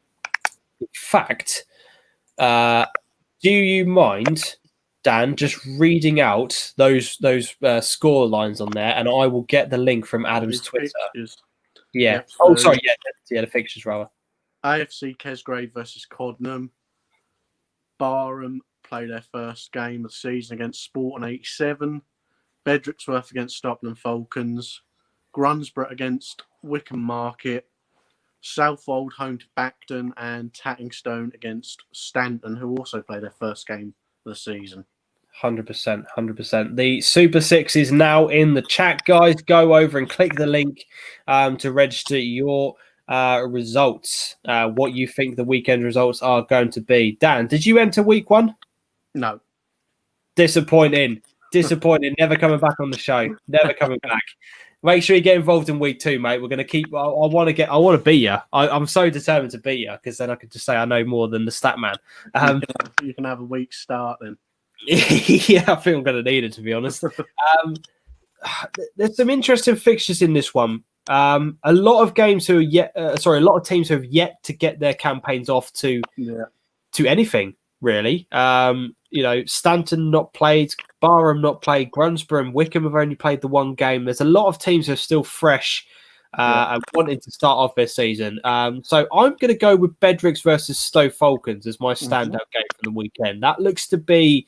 fact, do you mind, Dan, just reading out those score lines on there, and I will get the link from Adam's Twitter. Fixtures. Yeah. Yep, so sorry. Yeah, the fixtures rather. AFC Kesgrave versus Codnam. Barham play their first game of the season against Sporting 87. Bedricksworth against Stopland Falcons. Grunsborough against Wickham Market. Southwold home to Bacton, and Tattingstone against Stanton, who also play their first game of the season. 100%. The Super Six is now in the chat, guys. Go over and click the link to register your results. What you think the weekend results are going to be. Dan, did you enter week 1? No. Disappointing. Never coming back on the show. Never coming back. Make sure you get involved in week 2, mate. We're going to keep. I want to beat you. I'm so determined to beat you because then I could just say I know more than the stat man. You can have a weak start then. Yeah, I think I'm going to need it, to be honest. There's some interesting fixtures in this one. A lot of games who are a lot of teams who have yet to get their campaigns off to anything really. Stanton not played, Barham not played, Grunsborough and Wickham have only played the one game. There's a lot of teams who are still fresh and wanting to start off their season. So I'm going to go with Bedricks versus Stowe Falcons as my standout game from the weekend. That looks to be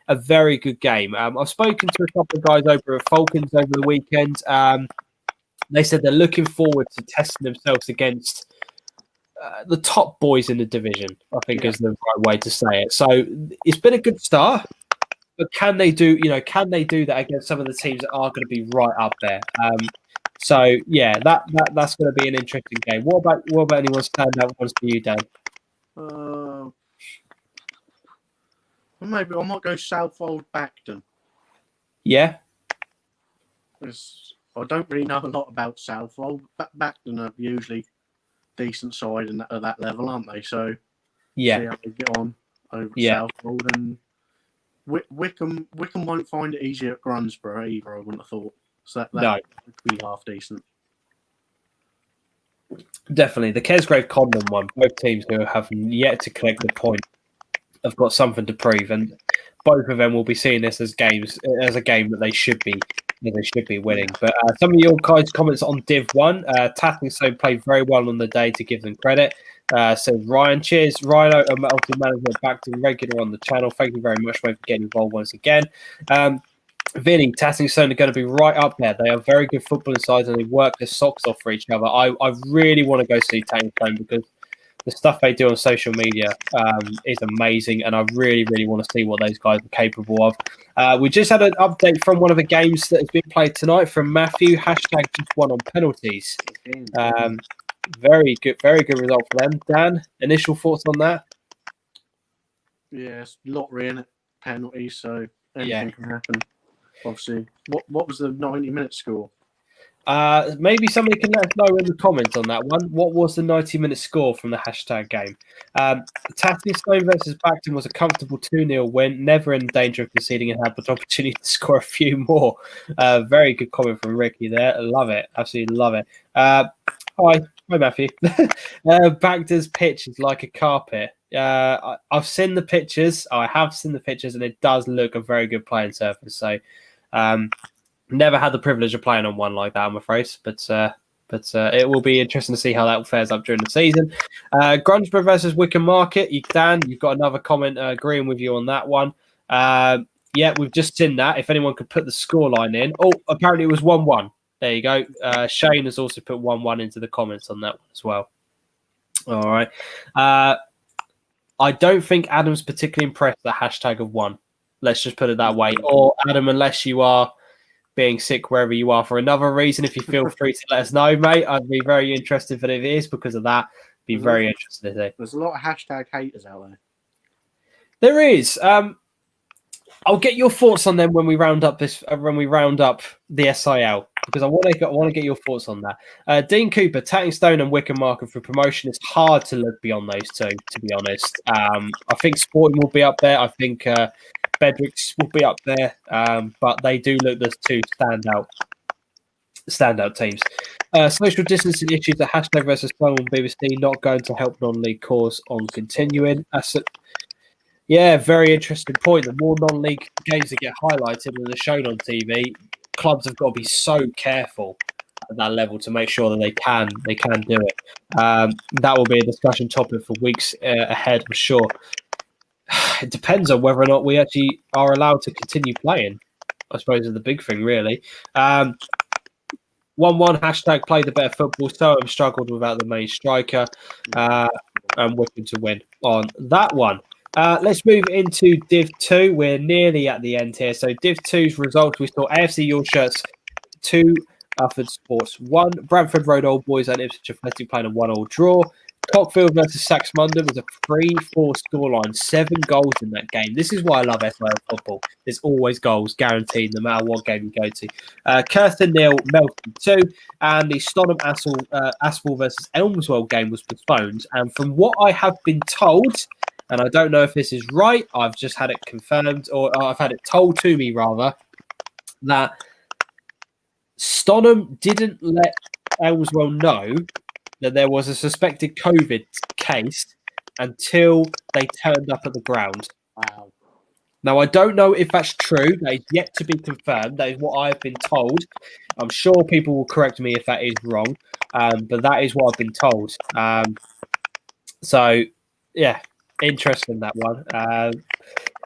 a very good game. I've spoken to a couple of guys over at Falcons over the weekend. They said they're looking forward to testing themselves against the top boys in the division, I think is the right way to say it. So it's been a good start, but can they do that against some of the teams that are going to be right up there? That's going to be an interesting game. What about anyone standout ones for you, Dan? Maybe I might go Southwold Bacton. Yeah. I don't really know a lot about Southwold. Bacton are usually decent side at that level, aren't they? So see how they get on over Southwold. And Wickham won't find it easy at Grunsborough either, I wouldn't have thought. So that would be half decent. Definitely. The Kesgrave Condon one, both teams who have yet to collect the point have got something to prove, and both of them will be seeing this as a game that they should be winning. But some of your guys' comments on Div 1, Tatlingstone played very well on the day, to give them credit. So Ryan, cheers. Rhino, a multi-management back to regular on the channel. Thank you very much, mate, for getting involved once again. Vinny, Tatlingstone are going to be right up there. They are very good footballing sides and they work their socks off for each other. I really want to go see Tatlingstone because the stuff they do on social media is amazing, and I really, really want to see what those guys are capable of. We just had an update from one of the games that has been played tonight from Matthew. Hashtag just won on penalties. Very good result for them. Dan, initial thoughts on that? Yeah, it's lottery in it, penalties, so anything can happen. Obviously, what was the 90-minute score? Maybe somebody can let us know in the comments on that one. What was the 90-minute score from the hashtag game? Tatlingstone versus Bacton was a comfortable 2-0 win, never in danger of conceding and had the opportunity to score a few more. Very good comment from Ricky there. Love it. Absolutely love it. Hi, Matthew. Bacton's pitch is like a carpet. I've seen the pictures. I have seen the pictures, and it does look a very good playing surface. So, never had the privilege of playing on one like that, I'm afraid. But it will be interesting to see how that fares up during the season. Grunsborough versus Wickham Market. Dan, you've got another comment agreeing with you on that one. We've just seen that. If anyone could put the scoreline in. Oh, apparently it was 1-1. There you go. Shane has also put 1-1 into the comments on that one as well. All right. I don't think Adam's particularly impressed with the hashtag of 1. Let's just put it that way. Or Adam, unless you are being sick wherever you are for another reason, if you feel free to let us know, mate. I'd be very interested if it is because of that. Be very interested to see. There's a lot of hashtag haters out there. There is. I'll get your thoughts on them when we round up the SIL, because I want to get your thoughts on that. Dean Cooper, Tatlingstone and Wickham Market for promotion. It's hard to look beyond those two, to be honest. I think Sporting will be up there. I think Bedricks will be up there, but they do look as two standout teams. Social distancing issues at hashtag versus Snell on BBC not going to help non-league cause on continuing. Very interesting point. The more non-league games that get highlighted and are shown on TV, clubs have got to be so careful at that level to make sure that they can do it. That will be a discussion topic for weeks ahead, I'm sure. It depends on whether or not we actually are allowed to continue playing, I suppose, is the big thing, really. 1-1 hashtag play the better football. So I've struggled without the main striker and Wickham to win on that one. Let's move into Div 2. We're nearly at the end here. So Div 2's results, we saw AFC Your Shirts 2, Alfred Sports 1, Bradford Road Old Boys and Ipswich Athletic playing a 1-1 draw. Cockfield versus Saxmundham was a 3-4 scoreline, 7 goals in that game. This is why I love SIL football. There's always goals guaranteed no matter what game you go to. Kirsten 0, Melton 2, and the Stonham Aspel versus Elmswell game was postponed. And from what I have been told, and I don't know if this is right, I've just had it confirmed, or I've had it told to me rather, that Stonham didn't let Elmswell know that there was a suspected COVID case until they turned up at the ground. Wow. Now, I don't know if that's true. That is yet to be confirmed. That is what I've been told. I'm sure people will correct me if that is wrong, but that is what I've been told. So, yeah, interesting, that one.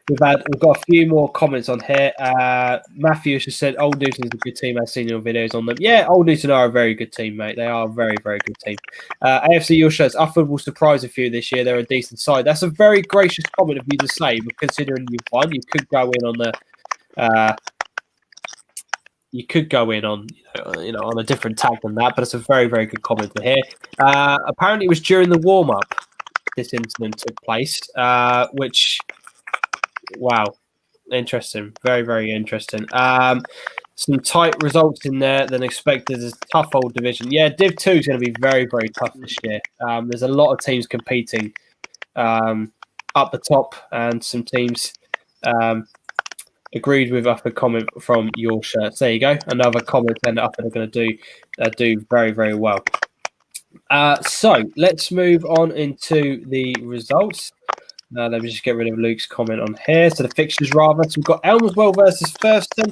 We've got a few more comments on here. Matthew just said Old Newton is a good team. I've seen your videos on them. Yeah, Old Newton are a very good team, mate. They are a very, very good team. AFC Yorkshire says Ufford will surprise a few this year. They're a decent side. That's a very gracious comment of you to say, but considering you've won, you could go in on the. You could go in on, on a different tag than that, but it's a very, very good comment to hear. Apparently, it was during the warm up this incident took place, which. Wow, interesting. Very, very interesting. Some tight results in there than expected. It's a tough old division. Yeah, Div 2 is going to be very, very tough this year. There's a lot of teams competing up the top, and some teams agreed with a comment from Yorkshire. So there you go. Another comment then up are going to do very, very well. So let's move on into the results. Let me just get rid of Luke's comment on here. So the fixtures rather. So we've got Elmswell versus Thurston,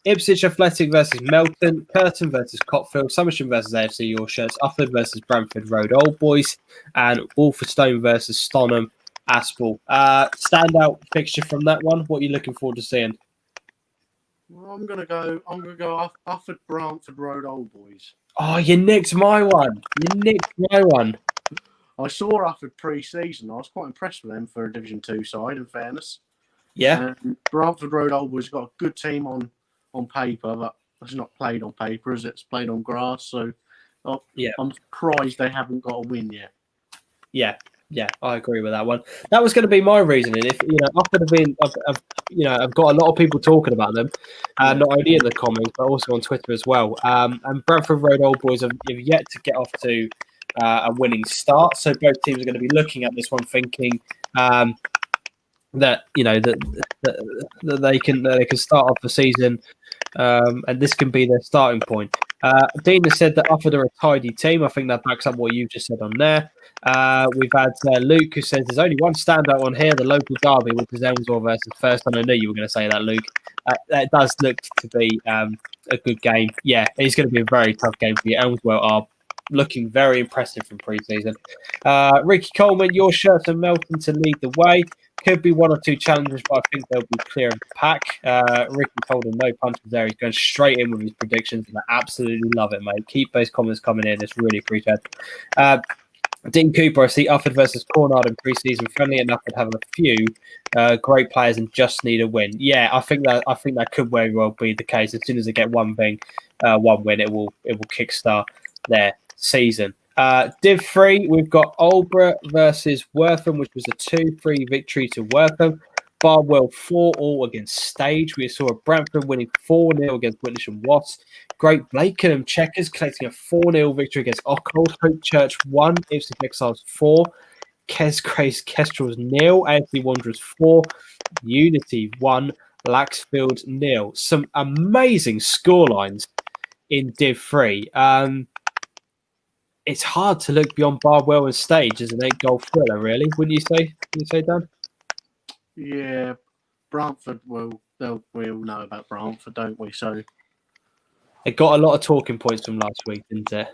Ipswich Athletic versus Melton, Curtin versus Cotfield, Somersham versus AFC Yorkshire, Ufford versus Bramford Road Old Boys, and Walthamstow versus Stonham Aspel. Standout fixture from that one. What are you looking forward to seeing? Well, I'm gonna go Ufford Bramford Road Old Boys. Oh, you nicked my one. I saw Ufford pre-season. I was quite impressed with them for a Division 2 side, in fairness. Yeah. Bramford Road Old Boys got a good team on paper, but it's not played on paper, as it's played on grass. So I'm surprised they haven't got a win yet. Yeah, I agree with that one. That was going to be my reasoning. If Ufford have been, I've got a lot of people talking about them, not only in the comments but also on Twitter as well. And Bramford Road Old Boys have yet to get off to a winning start. So both teams are going to be looking at this one, thinking that they can start off the season, and this can be their starting point. Dean has said that Ufford are a tidy team. I think that backs up what you've just said on there. We've had Luke who says there's only one standout on here, the local derby, which is Elmswell versus Thurston. I knew you were going to say that, Luke. That does look to be a good game. Yeah, it's going to be a very tough game for you. Elmswell are looking very impressive from pre-season. Ricky Coleman, your shirts and Melton to lead the way. Could be one or two challenges, but I think they'll be clear of the pack. Ricky told him no punches there. He's going straight in with his predictions, and I absolutely love it, mate. Keep those comments coming in. It's really appreciated. Dean Cooper, I see Ufford versus Cornard in pre-season friendly, and Ufford having a few great players and just need a win. Yeah, I think that could very well be the case. As soon as they get one win, it will kickstart their season. Div 3, we've got Aldborough versus Wortham, which was a 2-3 victory to Wortham. Barwell 4-4 against Stage. We saw Brantford winning 4-0 against Whitlish and Watts. Great Blakenham Checkers collecting a 4-0 victory against Ockhold. Hope Church 1, Ipswich Exiles 4. Kesgrace Kestrels 0, AFC Wanderers 4. Unity 1, Laxfield 0. Some amazing scorelines in Div 3. It's hard to look beyond Barwell and Stage as an 8-goal thriller, really. Wouldn't you say, Dan? Yeah, Brantford we'll know about Brantford, don't we? So it got a lot of talking points from last week, didn't it?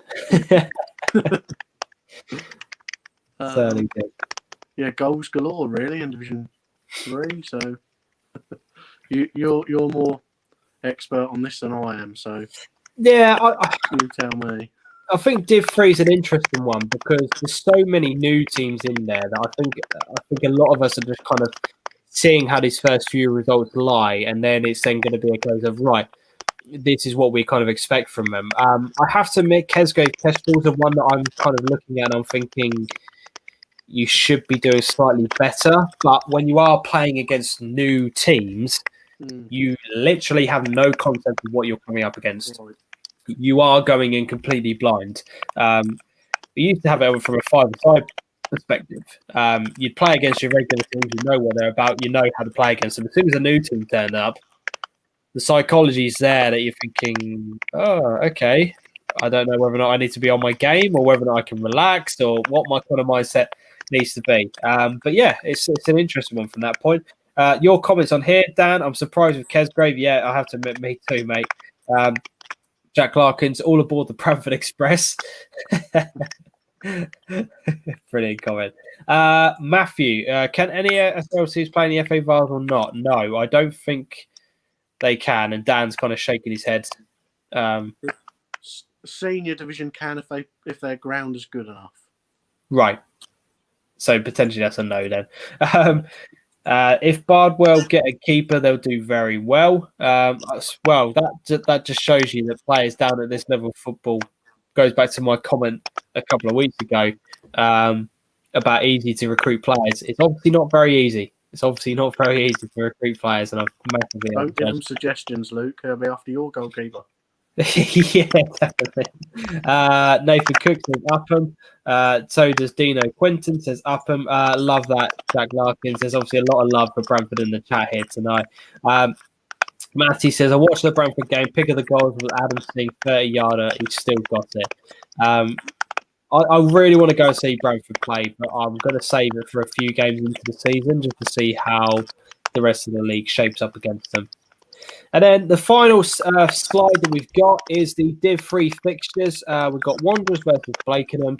Certainly did. Yeah, goals galore, really, in Division 3. So you're more expert on this than I am. So yeah, you tell me. I think Div 3 is an interesting one because there's so many new teams in there that I think a lot of us are just kind of seeing how these first few results lie, and then it's then going to be a case of, right, this is what we kind of expect from them. I have to admit, Kesgrave Kestrels are one that I'm kind of looking at and I'm thinking you should be doing slightly better. But when you are playing against new teams, you literally have no concept of what you're coming up against. Right. You are going in completely blind. We used to have it from a five-a-side perspective. You'd play against your regular teams, you know what they're about, you know how to play against them. As soon as a new team turned up, the psychology is there that you're thinking, oh, okay, I don't know whether or not I need to be on my game or whether or not I can relax or what my kind of mindset needs to be. But yeah, it's an interesting one from that point. Your comments on here, Dan. I'm surprised with Kesgrave. Yeah, I have to admit, me too, mate. Jack Larkins, all aboard the Bramford Express. Brilliant comment. Matthew, can any SLCs play in the FA Vars or not? No, I don't think they can. And Dan's kind of shaking his head. Senior division can if their ground is good enough. Right. So potentially that's a no then. If Bardwell get a keeper, they'll do very well. Well, that just shows you that players down at this level of football goes back to my comment a couple of weeks ago about easy to recruit players. It's obviously not very easy. It's obviously not very easy to recruit players, and I've massively don't give them suggestions, Luke. He'll be after your goalkeeper. Yeah, definitely. Nathan Cook says Upham. So does Dino Quinton says Upham. Love that, Jack Larkins. There's obviously a lot of love for Bramford in the chat here tonight. Matty says, I watched the Bramford game, pick of the goals with Adam Singh, 30-yarder. He's still got it. I really want to go and see Bramford play, but I'm going to save it for a few games into the season just to see how the rest of the league shapes up against them. And then the final slide that we've got is the Div 3 fixtures. We've got Wanderers versus Blakenham,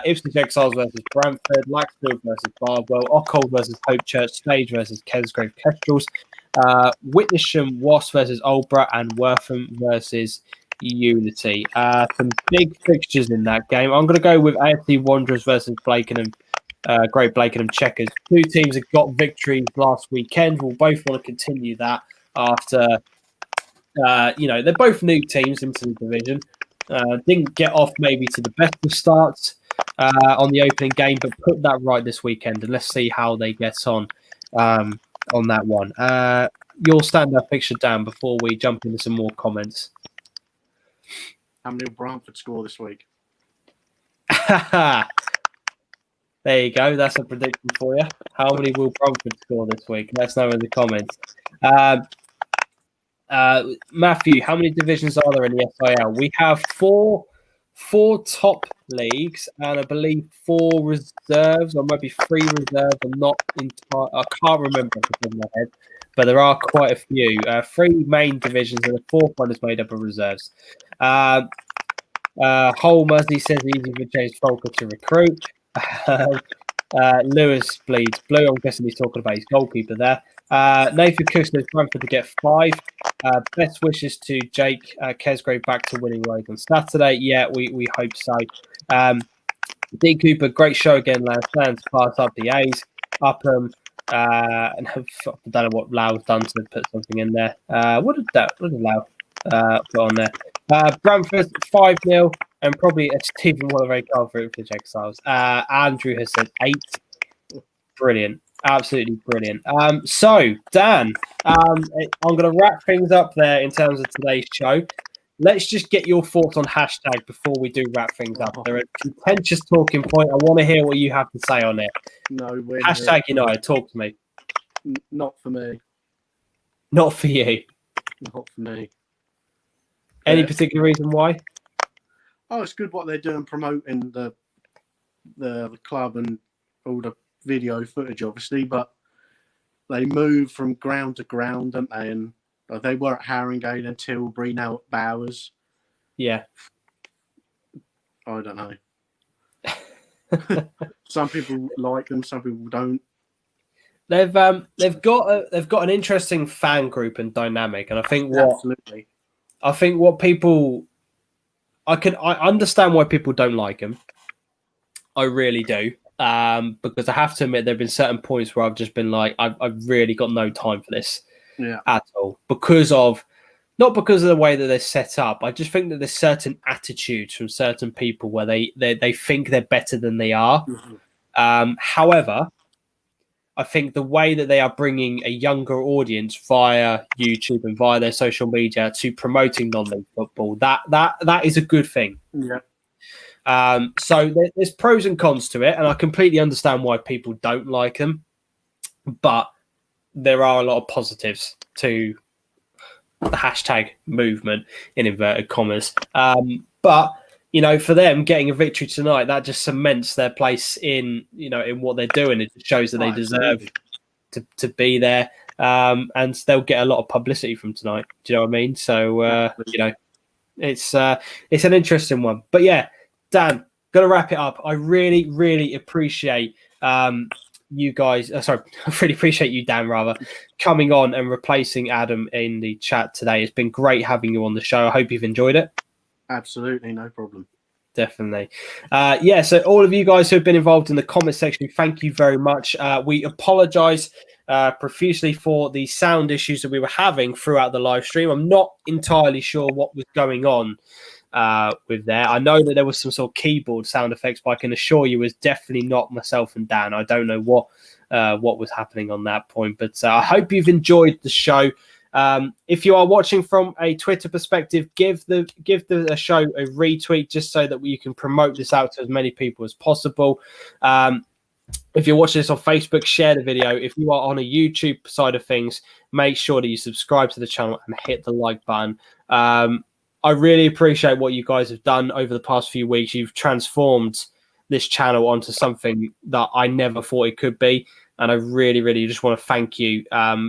Ipswich Exiles versus Bramford, Laxfield versus Bardwell, Ockhold versus Hope Church, Stage versus Kesgrave Kestrels, Witnesham Wasp versus Aldborough, and Wortham versus Unity. Some big fixtures in that game. I'm going to go with AFC Wanderers versus Blakenham. Great Blakenham Checkers. Two teams that got victories last weekend. We'll both want to continue that after, they're both new teams into the division. Didn't get off maybe to the best of starts on the opening game, but put that right this weekend, and let's see how they get on that one. Your standout fixture, Dan, before we jump into some more comments. How many will Bramford score this week? There you go. That's a prediction for you. How many will Bramford score this week? Let us know in the comments. Matthew, how many divisions are there in the SIL? We have four top leagues and I believe 4 reserves, or maybe 3 reserves. I'm not entire. I can't remember off the top of my head, but there are quite a few. 3 main divisions, and the 4th one is made up of reserves. Holmes, he says easy for James Folker to recruit. Lewis bleeds blue. I'm guessing he's talking about his goalkeeper there. Nathan Cook says Bramford to get 5. Best wishes to Jake Kesgrave back to winning ways on Saturday. Yeah, we hope so. D Cooper, great show again, lads. Fans pass up the A's. Upham. And I don't know what Lau's done to put something in there. What did Lau put on there? Bramford 5-0, and probably a Stephen Waller card for Ipswich Exiles. Andrew has said 8. Brilliant. Absolutely brilliant. So, Dan, I'm going to wrap things up there in terms of today's show. Let's just get your thoughts on hashtag before we do wrap things up. They're a contentious talking point. I want to hear what you have to say on it. No win. Hashtag United, talk to me. Not for me. Not for you. Not for me. Any particular reason why? Oh, it's good what they're doing, promoting the club and all the video footage, obviously, but they move from ground to ground, don't they? And they were at Haringey and Tilbury, now at Bowers. Yeah. I don't know. Some people like them, some people don't. They've got an interesting fan group and dynamic, and I think Absolutely. what people, I understand why people don't like them. I really do, because I have to admit there have been certain points where I've just been like, I've really got no time for this at all, not because of the way that they're set up. I just think that there's certain attitudes from certain people where they think they're better than they are. Mm-hmm. However, I think the way that they are bringing a younger audience via YouTube and via their social media to promoting non-league football, that is a good thing. Yeah. So there's pros and cons to it, and I completely understand why people don't like them, but there are a lot of positives to the hashtag movement, in inverted commas. But for them getting a victory tonight, that just cements their place in in what they're doing. It shows that they deserve to be there, and they'll get a lot of publicity from tonight. Do you know what I mean? So it's an interesting one. But yeah, Dan, got to wrap it up. I really, really appreciate you guys. I really appreciate you, Dan, rather, coming on and replacing Adam in the chat today. It's been great having you on the show. I hope you've enjoyed it. Absolutely, no problem. Definitely. So all of you guys who have been involved in the comment section, thank you very much. We apologize profusely for the sound issues that we were having throughout the live stream. I'm not entirely sure what was going on with there. I know that there was some sort of keyboard sound effects, but I can assure you it was definitely not myself and Dan. I don't know what was happening on that point, but I hope you've enjoyed the show. If you are watching from a Twitter perspective, give the show a retweet just so that you can promote this out to as many people as possible. If you're watching this on Facebook, share the video. If you are on a YouTube side of things, make sure that you subscribe to the channel and hit the like button. I really appreciate what you guys have done over the past few weeks. You've transformed this channel onto something that I never thought it could be. And I really, really just want to thank you,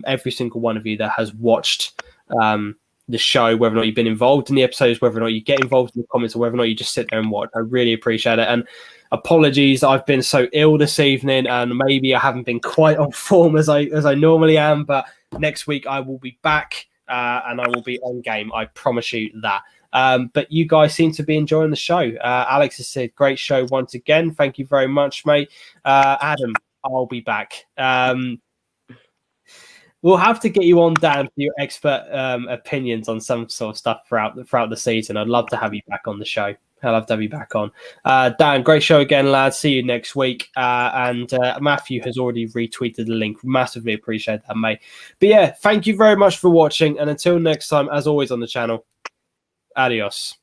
every single one of you that has watched the show, whether or not you've been involved in the episodes, whether or not you get involved in the comments, or whether or not you just sit there and watch. I really appreciate it. And apologies, I've been so ill this evening, and maybe I haven't been quite on form as I normally am. But next week I will be back, and I will be on game. I promise you that. But you guys seem to be enjoying the show. Alex has said, great show once again. Thank you very much, mate. Adam, I'll be back. We'll have to get you on, Dan, for your expert opinions on some sort of stuff throughout the season. I'd love to have you back on the show. I'd love to have you back on. Dan, great show again, lads. See you next week. And Matthew has already retweeted the link. Massively appreciate that, mate. But yeah, thank you very much for watching. And until next time, as always on the channel, adios.